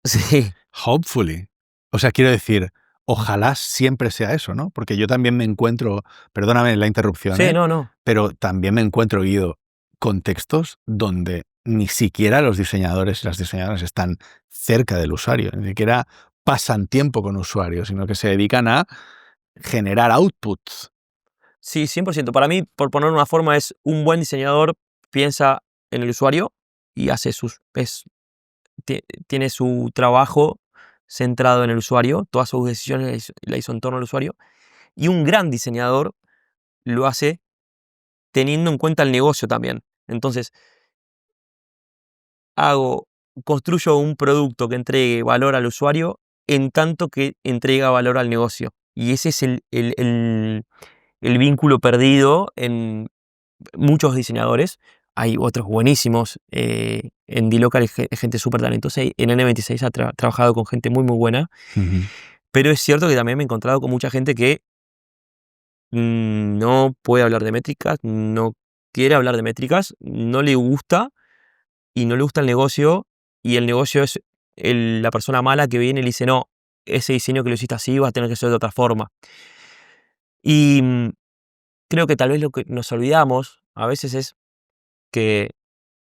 Sí, Hopefully. O sea, quiero decir, ojalá siempre sea eso, ¿no? Porque yo también me encuentro, perdóname la interrupción, sí, no, no. pero también me encuentro, Guido, contextos donde ni siquiera los diseñadores y las diseñadoras están cerca del usuario, ni siquiera pasan tiempo con usuarios, sino que se dedican a generar outputs. Sí, 100%. Para mí, por poner una forma, es un buen diseñador piensa en el usuario y hace tiene su trabajo centrado en el usuario, todas sus decisiones la hizo en torno al usuario, y un gran diseñador lo hace teniendo en cuenta el negocio también. Entonces, construyo un producto que entregue valor al usuario en tanto que entrega valor al negocio. Y ese es el vínculo perdido en muchos diseñadores. Hay otros buenísimos. En dLocal hay gente súper talentosa. En N26 ha trabajado con gente muy, muy buena. Pero es cierto que también me he encontrado con mucha gente que no puede hablar de métricas, no quiere hablar de métricas, no le gusta y no le gusta el negocio, y el negocio es la persona mala que viene y le dice, no, ese diseño que lo hiciste así va a tener que ser de otra forma. Y creo que tal vez lo que nos olvidamos a veces es que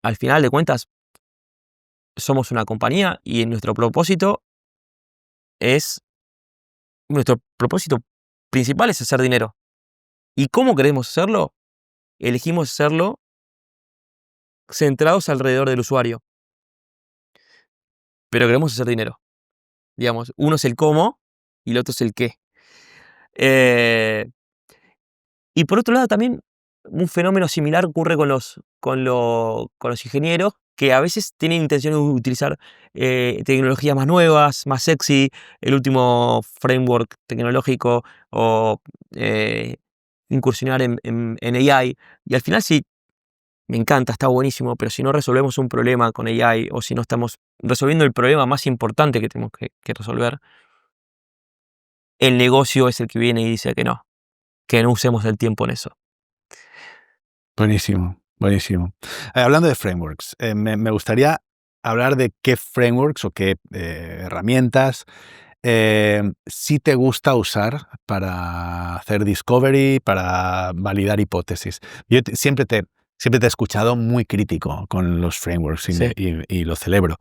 al final de cuentas somos una compañía y nuestro propósito principal es hacer dinero. ¿Y cómo queremos hacerlo? Elegimos hacerlo centrados alrededor del usuario, pero queremos hacer dinero. Digamos, uno es el cómo y el otro es el qué. Y por otro lado también un fenómeno similar ocurre con los ingenieros, que a veces tienen intención de utilizar tecnologías más nuevas, más sexy, el último framework tecnológico, o incursionar en AI. Y al final sí, me encanta, está buenísimo, pero si no resolvemos un problema con AI, o si no estamos resolviendo el problema más importante que tenemos que resolver, el negocio es el que viene y dice que no usemos el tiempo en eso. Buenísimo, buenísimo. Hablando de frameworks, me gustaría hablar de qué frameworks o qué herramientas sí te gusta usar para hacer discovery, para validar hipótesis. Yo siempre te he escuchado muy crítico con los frameworks Sí. y lo celebro,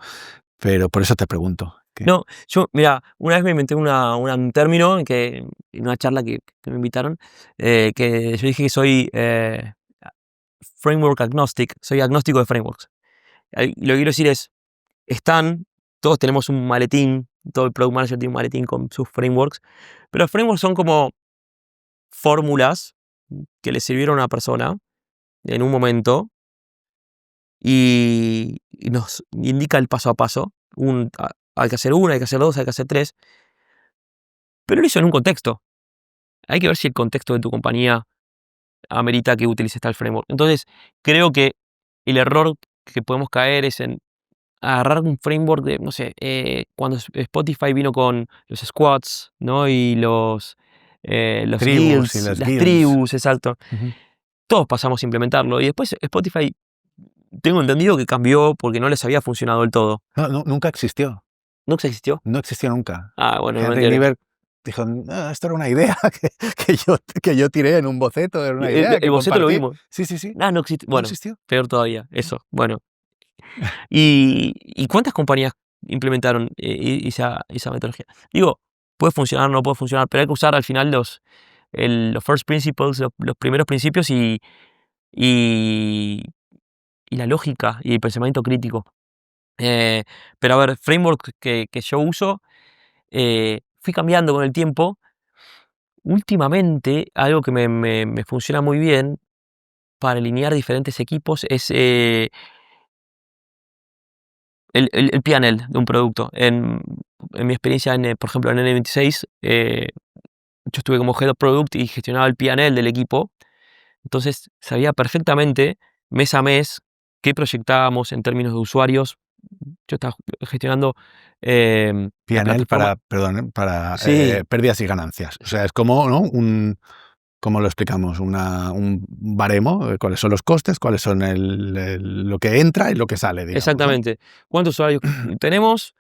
pero por eso te pregunto. No, mira, una vez me inventé un término en una charla que me invitaron, que yo dije que soy framework agnostic, soy agnóstico de frameworks. Lo que quiero decir es, todos tenemos un maletín, todo el product manager tiene un maletín con sus frameworks, pero los frameworks son como fórmulas que le sirvieron a una persona en un momento y nos indica el paso a paso. Hay que hacer una, hay que hacer dos, hay que hacer tres, pero lo hizo en un contexto. Hay que ver si el contexto de tu compañía amerita que utilices tal framework. Entonces, creo que el error que podemos caer es en agarrar un framework de, no sé, cuando Spotify vino con los squads, ¿no? Y los Tribus y guilds, las las guilds. tribus, exacto. Todos pasamos a implementarlo. Y después Spotify, tengo entendido que cambió porque no les había funcionado del todo. No, nunca existió. ¿No existió? No existió nunca. Ah, bueno, no me Henry enteré. Nieberg dijo, "No, esto era una idea que yo tiré en un boceto, era una idea que El boceto lo compartí". vimos. Sí. Ah, no existe. No Bueno, existió. peor todavía. Eso, bueno. ¿Y cuántas compañías implementaron esa metodología? Digo, puede funcionar, no puede funcionar, pero hay que usar al final los first principles, los primeros principios y la lógica y el pensamiento crítico. Pero a ver, framework que yo uso, fui cambiando con el tiempo. Últimamente, algo que me funciona muy bien para alinear diferentes equipos es el P&L de un producto. En mi experiencia, por ejemplo, en N26, yo estuve como Head of Product y gestionaba el P&L del equipo. Entonces, sabía perfectamente, mes a mes, qué proyectábamos en términos de usuarios. Yo estaba gestionando la P&L plataforma. para Sí, pérdidas y ganancias. O sea, es como, ¿no? ¿Cómo lo explicamos? Un baremo, cuáles son los costes, cuáles son lo que entra y lo que sale, digamos, ¿no? exactamente. ¿Cuántos usuarios tenemos?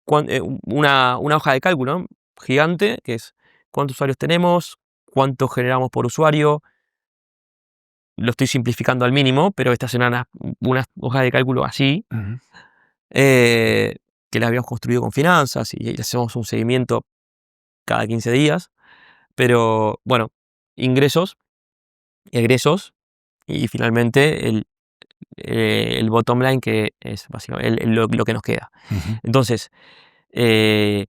Una hoja de cálculo, ¿no? Gigante, que es cuántos usuarios tenemos, cuánto generamos por usuario, lo estoy simplificando al mínimo, pero estas eran unas hojas de cálculo así, que las habíamos construido con finanzas y hacemos un seguimiento cada 15 días. Pero bueno, ingresos, egresos y finalmente el bottom line, que es básicamente lo que nos queda. Entonces, eh,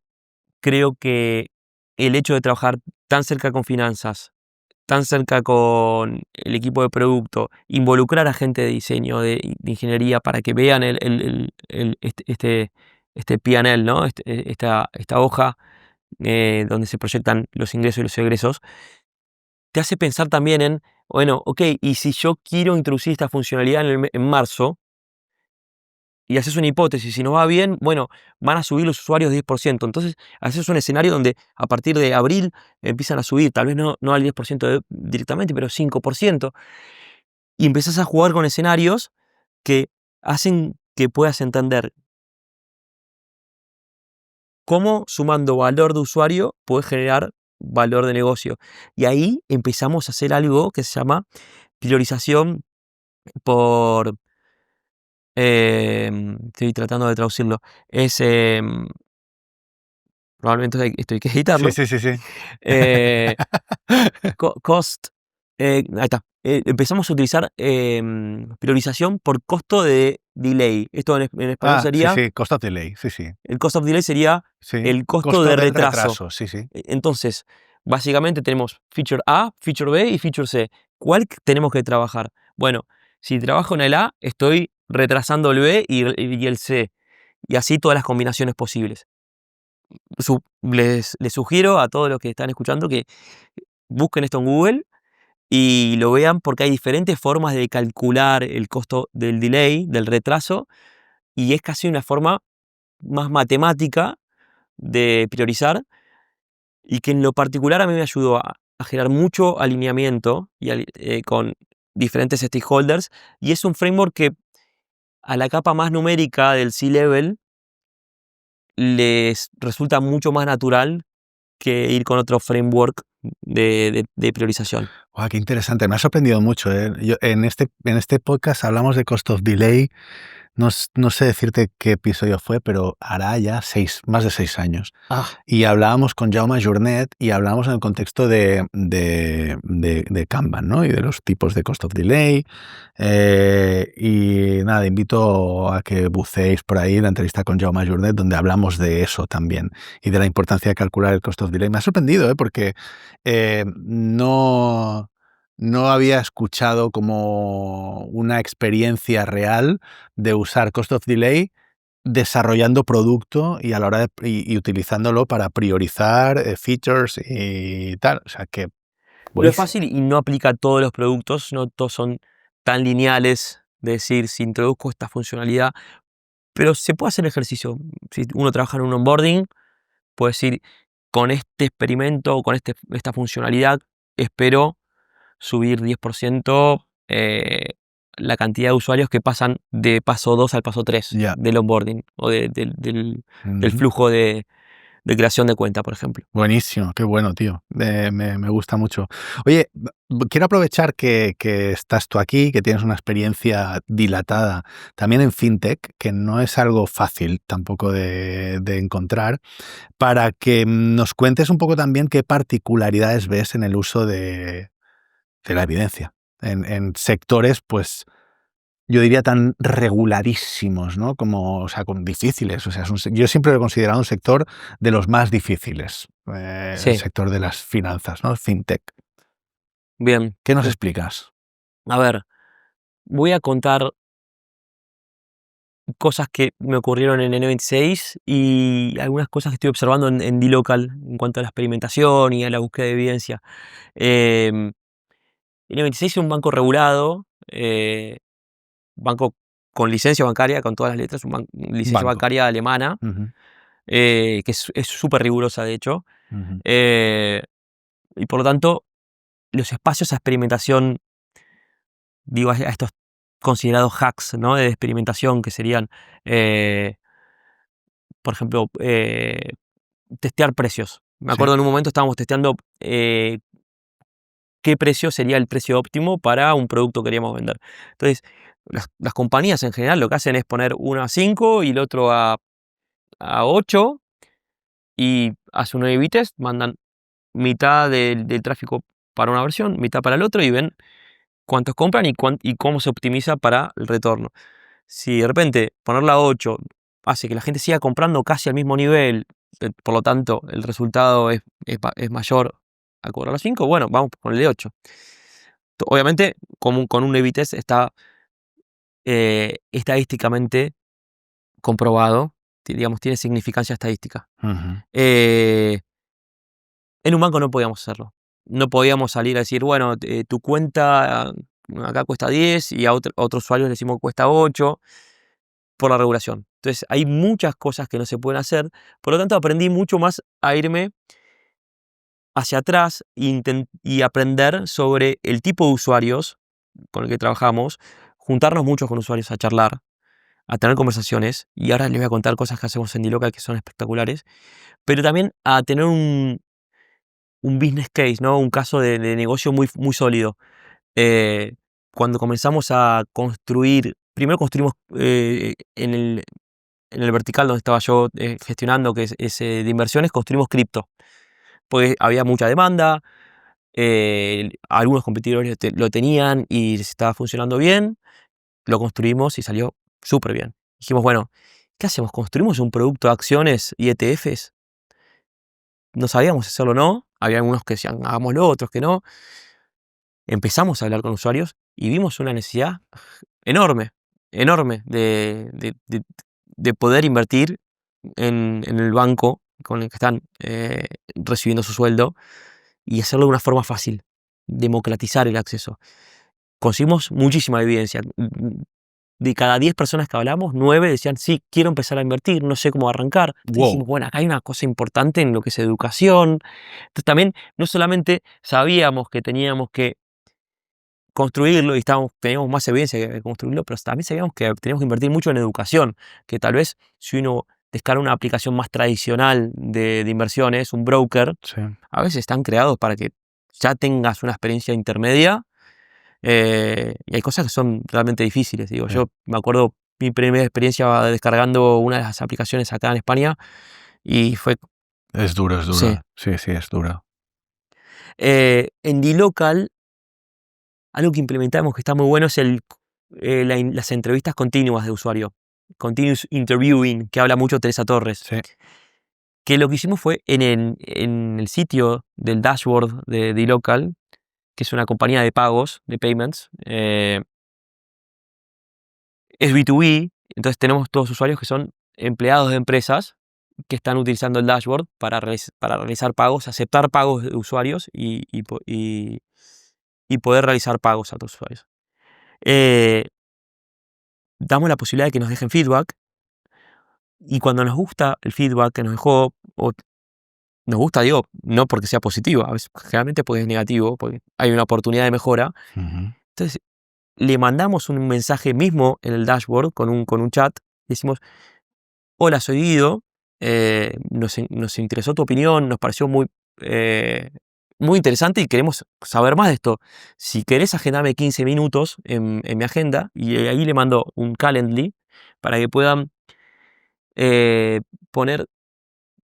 creo que el hecho de trabajar tan cerca con finanzas, tan cerca con el equipo de producto, involucrar a gente de diseño, de ingeniería, para que vean este P&L, ¿no? Esta hoja donde se proyectan los ingresos y los egresos, te hace pensar también en, bueno, ok, y si yo quiero introducir esta funcionalidad en marzo, y haces una hipótesis, si no va bien, bueno, van a subir los usuarios 10%. Entonces, haces un escenario donde a partir de abril empiezan a subir, tal vez no al 10% directamente, pero 5%. Y empezás a jugar con escenarios que hacen que puedas entender cómo, sumando valor de usuario, puedes generar valor de negocio. Y ahí empezamos a hacer algo que se llama priorización por... estoy tratando de traducirlo. Es... probablemente esto hay que Sí, editarlo. sí, sí, sí. Eh, cost, ahí está. Empezamos a utilizar priorización por costo de delay. Esto en español Sí, sería, sí, cost of delay, sí, sí. el cost of delay sería Sí, el costo costo de del retraso. retraso, sí, sí. Entonces, básicamente tenemos feature A, feature B y feature C. ¿Cuál tenemos que trabajar? Bueno, si trabajo en el A, estoy retrasando el B y el C. Y así todas las combinaciones posibles. Les sugiero a todos los que están escuchando que busquen esto en Google y lo vean, porque hay diferentes formas de calcular el costo del delay, del retraso, y es casi una forma más matemática de priorizar, y que en lo particular a mí me ayudó a generar mucho alineamiento con diferentes stakeholders, y es un framework que a la capa más numérica del C-Level les resulta mucho más natural que ir con otro framework de priorización. Guau, qué interesante, me ha sorprendido mucho, ¿eh? En este podcast hablamos de cost of delay. No sé decirte qué episodio fue, pero hará ya más de 6 años. Y hablábamos con Jaume Jornet y hablábamos en el contexto de Kanban, ¿no? Y de los tipos de cost of delay. Y nada, invito a que buceéis por ahí la entrevista con Jaume Jornet, donde hablamos de eso también y de la importancia de calcular el cost of delay. Me ha sorprendido, porque no había escuchado como una experiencia real de usar cost of delay desarrollando producto y a la hora y utilizándolo para priorizar features y tal. O sea que No es buenísimo. fácil y no aplica a todos los productos, no todos son tan lineales de decir, si introduzco esta funcionalidad, pero se puede hacer el ejercicio. Si uno trabaja en un onboarding, puede decir, con este experimento o con esta funcionalidad, espero subir 10% la cantidad de usuarios que pasan de paso 2 al paso 3 Ya. del onboarding o del Ujú. flujo de creación de cuenta, por ejemplo. Buenísimo, qué bueno, tío. Me gusta mucho. Oye, quiero aprovechar que estás tú aquí, que tienes una experiencia dilatada también en fintech, que no es algo fácil tampoco de encontrar, para que nos cuentes un poco también qué particularidades ves en el uso de la evidencia en sectores, pues yo diría tan reguladísimos, ¿no? Como, o sea, difíciles. O sea, yo siempre lo he considerado un sector de los más difíciles, el Sí, sector de las finanzas, ¿no? Fintech. bien. ¿Qué nos explicas? A ver, voy a contar cosas que me ocurrieron en N26 y algunas cosas que estoy observando en dLocal en cuanto a la experimentación y a la búsqueda de evidencia. Em, N26 es un banco regulado, banco con licencia bancaria, con todas las letras, licencia Banco. bancaria alemana, Ujú, que es súper rigurosa, de hecho. ujú. eh, y por lo tanto, los espacios a experimentación, digo, a estos considerados hacks, ¿no?, de experimentación, que serían, por ejemplo, testear precios. Me Sí. acuerdo en un momento estábamos testeando qué precio sería el precio óptimo para un producto que queríamos vender. Entonces, las compañías en general lo que hacen es poner uno a 5 y el otro a 8 y hacen un A/B test, mandan mitad del tráfico para una versión, mitad para el otro y ven cuántos compran y cómo se optimiza para el retorno. Si de repente ponerla a 8 hace que la gente siga comprando casi al mismo nivel, por lo tanto el resultado es mayor a cobrar a 5, bueno, vamos con el de 8. Obviamente, con un A/B test está estadísticamente comprobado, digamos, tiene significancia estadística. Ujú. En un banco no podíamos hacerlo. No podíamos salir a decir, bueno, tu cuenta acá cuesta 10 y a otros usuarios le decimos que cuesta 8 por la regulación. Entonces, hay muchas cosas que no se pueden hacer. Por lo tanto, aprendí mucho más a irme hacia atrás y aprender sobre el tipo de usuarios con el que trabajamos, juntarnos mucho con usuarios a charlar, a tener conversaciones, y ahora les voy a contar cosas que hacemos en dLocal que son espectaculares, pero también a tener un business case, ¿no? Un caso de negocio muy, muy sólido. Eh, Cuando comenzamos a construir, primero construimos en el vertical donde estaba yo gestionando, que es de inversiones, construimos cripto, porque había mucha demanda, algunos competidores lo tenían y les estaba funcionando bien, lo construimos y salió súper bien. Dijimos, bueno, ¿qué hacemos? ¿Construimos un producto de acciones y ETFs? No sabíamos hacerlo o no, había algunos que decían, hagámoslo, otros que no. Empezamos a hablar con usuarios y vimos una necesidad enorme, enorme de poder invertir en el banco con el que están recibiendo su sueldo y hacerlo de una forma fácil, democratizar el acceso. Conseguimos muchísima evidencia. De cada 10 personas que hablamos, 9 decían, sí, quiero empezar a invertir, no sé cómo arrancar. Entonces Wow. dijimos, bueno, acá hay una cosa importante en lo que es educación. Entonces también no solamente sabíamos que teníamos que construirlo y teníamos más evidencia de construirlo, pero también sabíamos que teníamos que invertir mucho en educación, que tal vez si uno descarga una aplicación más tradicional de inversiones, un broker, Sí. a veces están creados para que ya tengas una experiencia intermedia y hay cosas que son realmente difíciles. Digo, Sí. yo me acuerdo mi primera experiencia descargando una de las aplicaciones acá en España y fue, Es duro, es sí. duro. Sí, sí, es duro. En dLocal, algo que implementamos que está muy bueno es las entrevistas continuas de usuario. Continuous Interviewing, que habla mucho Teresa Torres. Sí. Que lo que hicimos fue en el sitio del dashboard de dLocal, que es una compañía de pagos, de payments, es B2B, entonces tenemos todos usuarios que son empleados de empresas que están utilizando el dashboard para realizar pagos, aceptar pagos de usuarios y poder realizar pagos a otros usuarios. Eh, Damos la posibilidad de que nos dejen feedback y cuando nos gusta el feedback que nos dejó, o nos gusta, digo, no porque sea positivo, a veces, generalmente porque es negativo, porque hay una oportunidad de mejora, Ujú. entonces le mandamos un mensaje mismo en el dashboard con un chat, decimos, hola, soy Guido, nos interesó tu opinión, nos pareció muy interesante y queremos saber más de esto. Si querés agendarme 15 minutos en mi agenda, y ahí le mando un Calendly para que puedan eh, poner,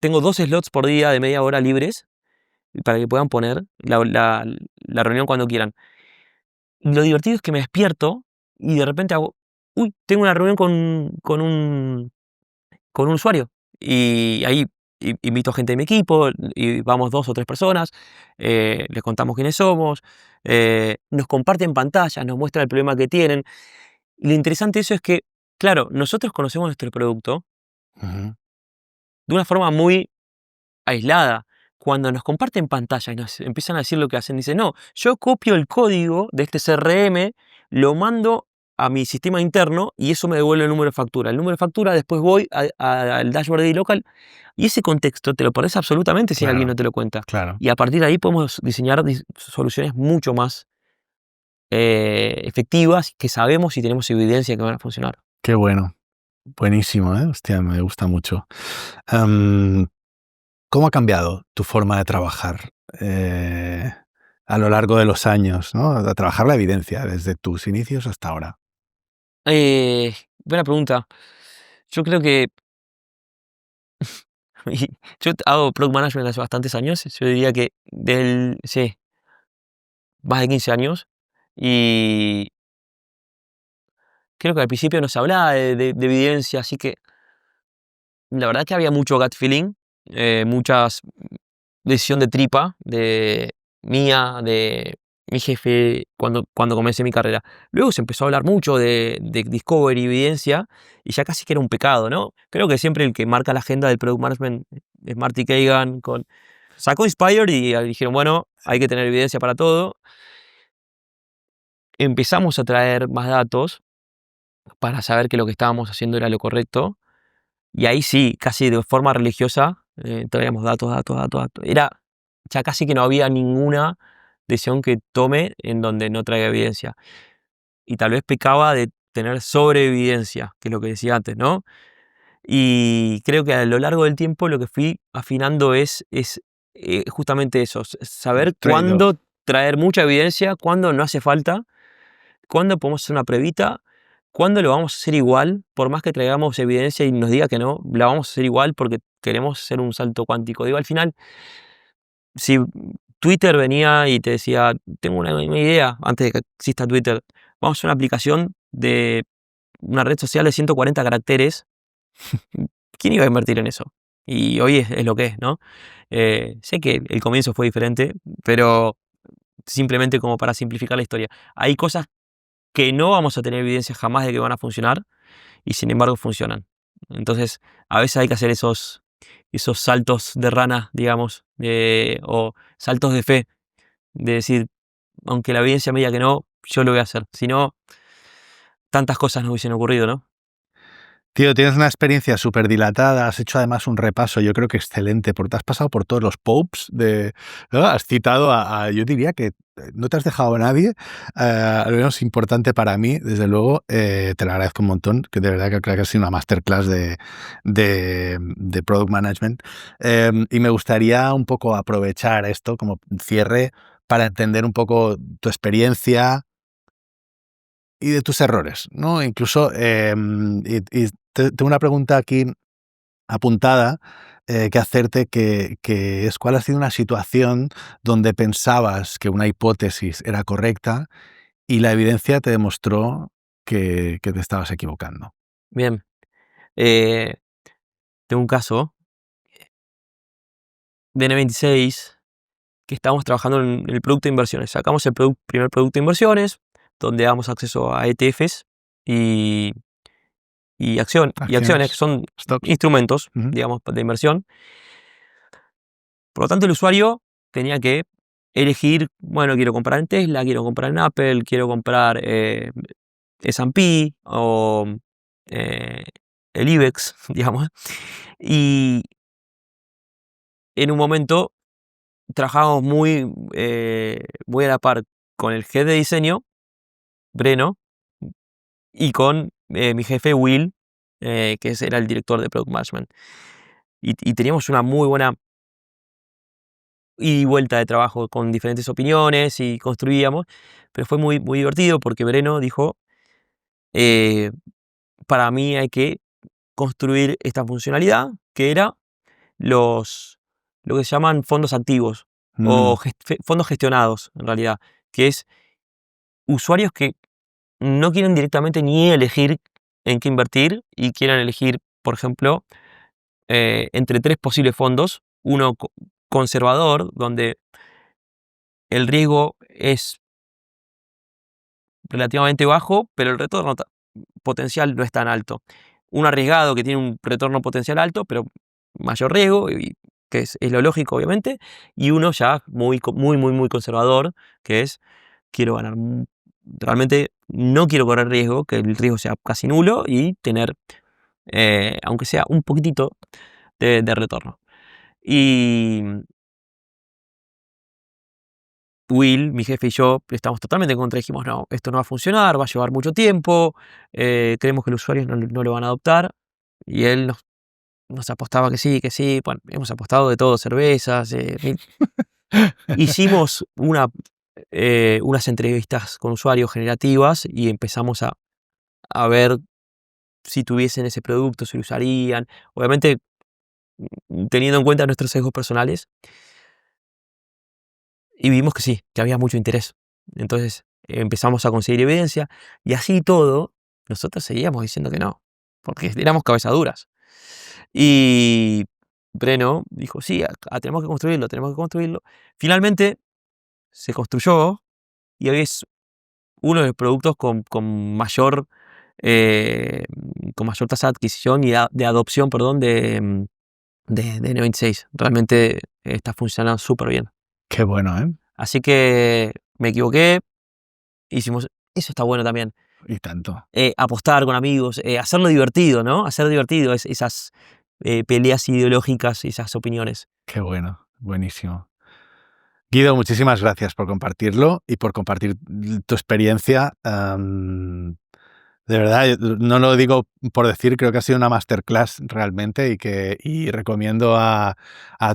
tengo 2 slots por día de media hora libres, para que puedan poner la reunión cuando quieran. Lo divertido es que me despierto y de repente hago, uy, tengo una reunión con un usuario. Y ahí invito a gente de mi equipo y vamos 2 o 3 personas, les contamos quiénes somos, nos comparten pantallas, nos muestran el problema que tienen. Y lo interesante de eso es que, claro, nosotros conocemos nuestro producto Ujú. de una forma muy aislada. Cuando nos comparten pantalla y nos empiezan a decir lo que hacen, dicen, no, yo copio el código de este CRM, lo mando a mi sistema interno y eso me devuelve el número de factura. El número de factura después voy al dashboard de dLocal y ese contexto te lo perdés absolutamente si alguien Claro, no te lo cuenta. claro. Y a partir de ahí podemos diseñar soluciones mucho más efectivas que sabemos y tenemos evidencia que van a funcionar. Qué bueno. Buenísimo, ¿eh? Hostia, me gusta mucho. Am, ¿Cómo ha cambiado tu forma de trabajar? a lo largo de los años, ¿no? A trabajar la evidencia desde tus inicios hasta ahora. Buena pregunta. Yo creo que yo hago product management hace bastantes años. Yo diría que sí, más de 15 años. Y creo que al principio no se hablaba de evidencia, así que la verdad que había mucho gut feeling, muchas decisión de tripa, de mi jefe, cuando comencé mi carrera. Luego se empezó a hablar mucho de discovery, evidencia, y ya casi que era un pecado, ¿no? Creo que siempre el que marca la agenda del product management es Marty Cagan, sacó Inspired y dijeron, bueno, hay que tener evidencia para todo. Empezamos a traer más datos para saber que lo que estábamos haciendo era lo correcto. Y ahí sí, casi de forma religiosa, traíamos datos, datos, datos, datos. Ya casi que no había ninguna decisión que tome en donde no traiga evidencia. Y tal vez pecaba de tener sobreevidencia, que es lo que decía antes, ¿no? Y creo que a lo largo del tiempo lo que fui afinando es justamente eso, saber Trade-off. cuándo traer mucha evidencia, cuándo no hace falta, cuándo podemos hacer una previta, cuándo lo vamos a hacer igual, por más que traigamos evidencia y nos diga que no, la vamos a hacer igual porque queremos hacer un salto cuántico. Digo, al final, si Twitter venía y te decía, tengo una idea, antes de que exista Twitter, vamos a hacer una aplicación de una red social de 140 caracteres, ¿quién iba a invertir en eso? Y hoy es lo que es, ¿no? Sé que el comienzo fue diferente, pero simplemente como para simplificar la historia. Hay cosas que no vamos a tener evidencia jamás de que van a funcionar y sin embargo funcionan. Entonces, a veces hay que hacer esos saltos de rana, digamos, o saltos de fe, de decir, aunque la evidencia me diga que no, yo lo voy a hacer. Si no, tantas cosas no hubiesen ocurrido, ¿no? Tío, tienes una experiencia súper dilatada, has hecho además un repaso, yo creo que excelente, porque te has pasado por todos los popes, ¿no? Has citado yo diría que no te has dejado a nadie, al menos importante para mí, desde luego, te lo agradezco un montón, que de verdad que creo que ha sido una masterclass de Product Management, y me gustaría un poco aprovechar esto como cierre para entender un poco tu experiencia y de tus errores, ¿no? Incluso, y tengo una pregunta aquí apuntada que hacerte, que es: ¿cuál ha sido una situación donde pensabas que una hipótesis era correcta y la evidencia te demostró que te estabas equivocando? Bien, eh, tengo un caso de N26 que estábamos trabajando en el producto de inversiones. Sacamos el primer producto de inversiones, donde damos acceso a ETFs y, y acciones, que Acciones, son stocks. instrumentos, Ujú. digamos, de inversión. Por lo tanto, el usuario tenía que elegir, bueno, quiero comprar en Tesla, quiero comprar en Apple, quiero comprar S&P o eh, el IBEX, digamos. Y en un momento trabajábamos muy a la par con el head de diseño, Breno, y con mi jefe Will, era el director de Product Management. Y teníamos una muy buena ida y vuelta de trabajo con diferentes opiniones y construíamos, pero fue muy, muy divertido porque Breno dijo, eh, para mí hay que construir esta funcionalidad, que era lo que se llaman fondos activos o Mm, fondos gestionados, en realidad, que es usuarios que no quieren directamente ni elegir en qué invertir y quieran elegir, por ejemplo, entre tres posibles fondos, uno conservador, donde el riesgo es relativamente bajo, pero el retorno potencial no es tan alto. Un arriesgado que tiene un retorno potencial alto, pero mayor riesgo, y que es lo lógico, obviamente, y uno ya muy, muy, muy conservador, que es quiero ganar, realmente no quiero correr riesgo, que el riesgo sea casi nulo y tener, aunque sea un poquitito de retorno. Y Will, mi jefe y yo estamos totalmente en contra. Dijimos, no, esto no va a funcionar, va a llevar mucho tiempo, creemos que los usuarios no lo van a adoptar. Y él nos apostaba que sí, que sí. Bueno, hemos apostado de todo, cervezas. Hicimos una unas entrevistas con usuarios generativas y empezamos a ver si tuviesen ese producto, si lo usarían. Obviamente, teniendo en cuenta nuestros sesgos personales, y vimos que sí, que había mucho interés. Entonces empezamos a conseguir evidencia y así todo, nosotros seguíamos diciendo que no, porque éramos cabezaduras. Y Breno dijo, sí, tenemos que construirlo, tenemos que construirlo. Finalmente se construyó y hoy es uno de los productos eh, con mayor tasa de adquisición y de adopción, perdón, de N26. Realmente está funcionando súper bien. Qué bueno, ¿eh? Así que me equivoqué, hicimos, eso está bueno también. Y tanto. Apostar con amigos, hacerlo divertido, ¿no? Hacer divertido esas peleas ideológicas y esas opiniones. Qué bueno, buenísimo. Guido, muchísimas gracias por compartirlo y por compartir tu experiencia. De verdad, no lo digo por decir, creo que ha sido una masterclass realmente y recomiendo a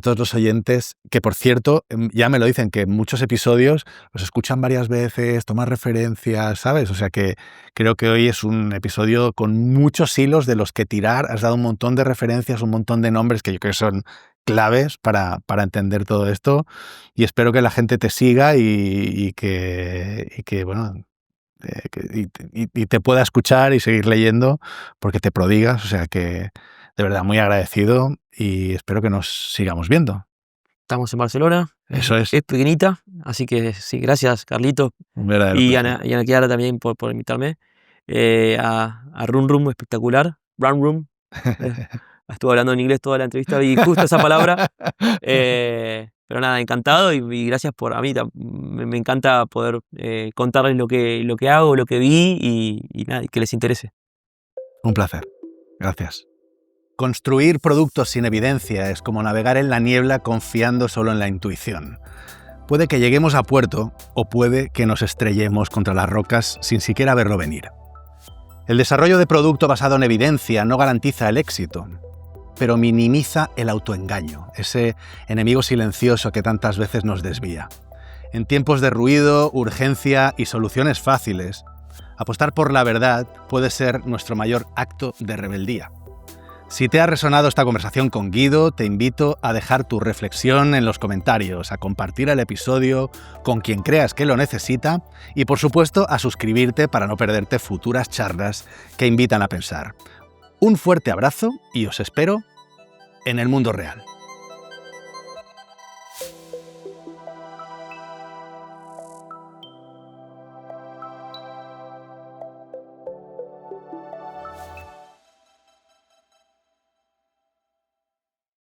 todos los oyentes que, por cierto, ya me lo dicen, que muchos episodios los escuchan varias veces, toman referencias, ¿sabes? O sea que creo que hoy es un episodio con muchos hilos de los que tirar. Has dado un montón de referencias, un montón de nombres que yo creo que son claves para entender todo esto y espero que la gente te siga y que bueno, y te pueda escuchar y seguir leyendo porque te prodigas, o sea que de verdad muy agradecido y espero que nos sigamos viendo. Estamos en Barcelona. Eso es. Es pequeñita, así que sí, gracias Carlitos Un verdadero y placer. Ana Chiara también por invitarme. A Run Room espectacular, Run Room. Estuve hablando en inglés toda la entrevista y justo esa palabra. Pero nada, encantado y gracias por a mí. Me encanta poder contarles lo que hago, lo que vi y nada, y que les interese. Un placer. Gracias. Construir productos sin evidencia es como navegar en la niebla confiando solo en la intuición. Puede que lleguemos a puerto o puede que nos estrellemos contra las rocas sin siquiera verlo venir. El desarrollo de producto basado en evidencia no garantiza el éxito, pero minimiza el autoengaño, ese enemigo silencioso que tantas veces nos desvía. En tiempos de ruido, urgencia y soluciones fáciles, apostar por la verdad puede ser nuestro mayor acto de rebeldía. Si te ha resonado esta conversación con Guido, te invito a dejar tu reflexión en los comentarios, a compartir el episodio con quien creas que lo necesita y, por supuesto, a suscribirte para no perderte futuras charlas que invitan a pensar. Un fuerte abrazo y os espero en el mundo real.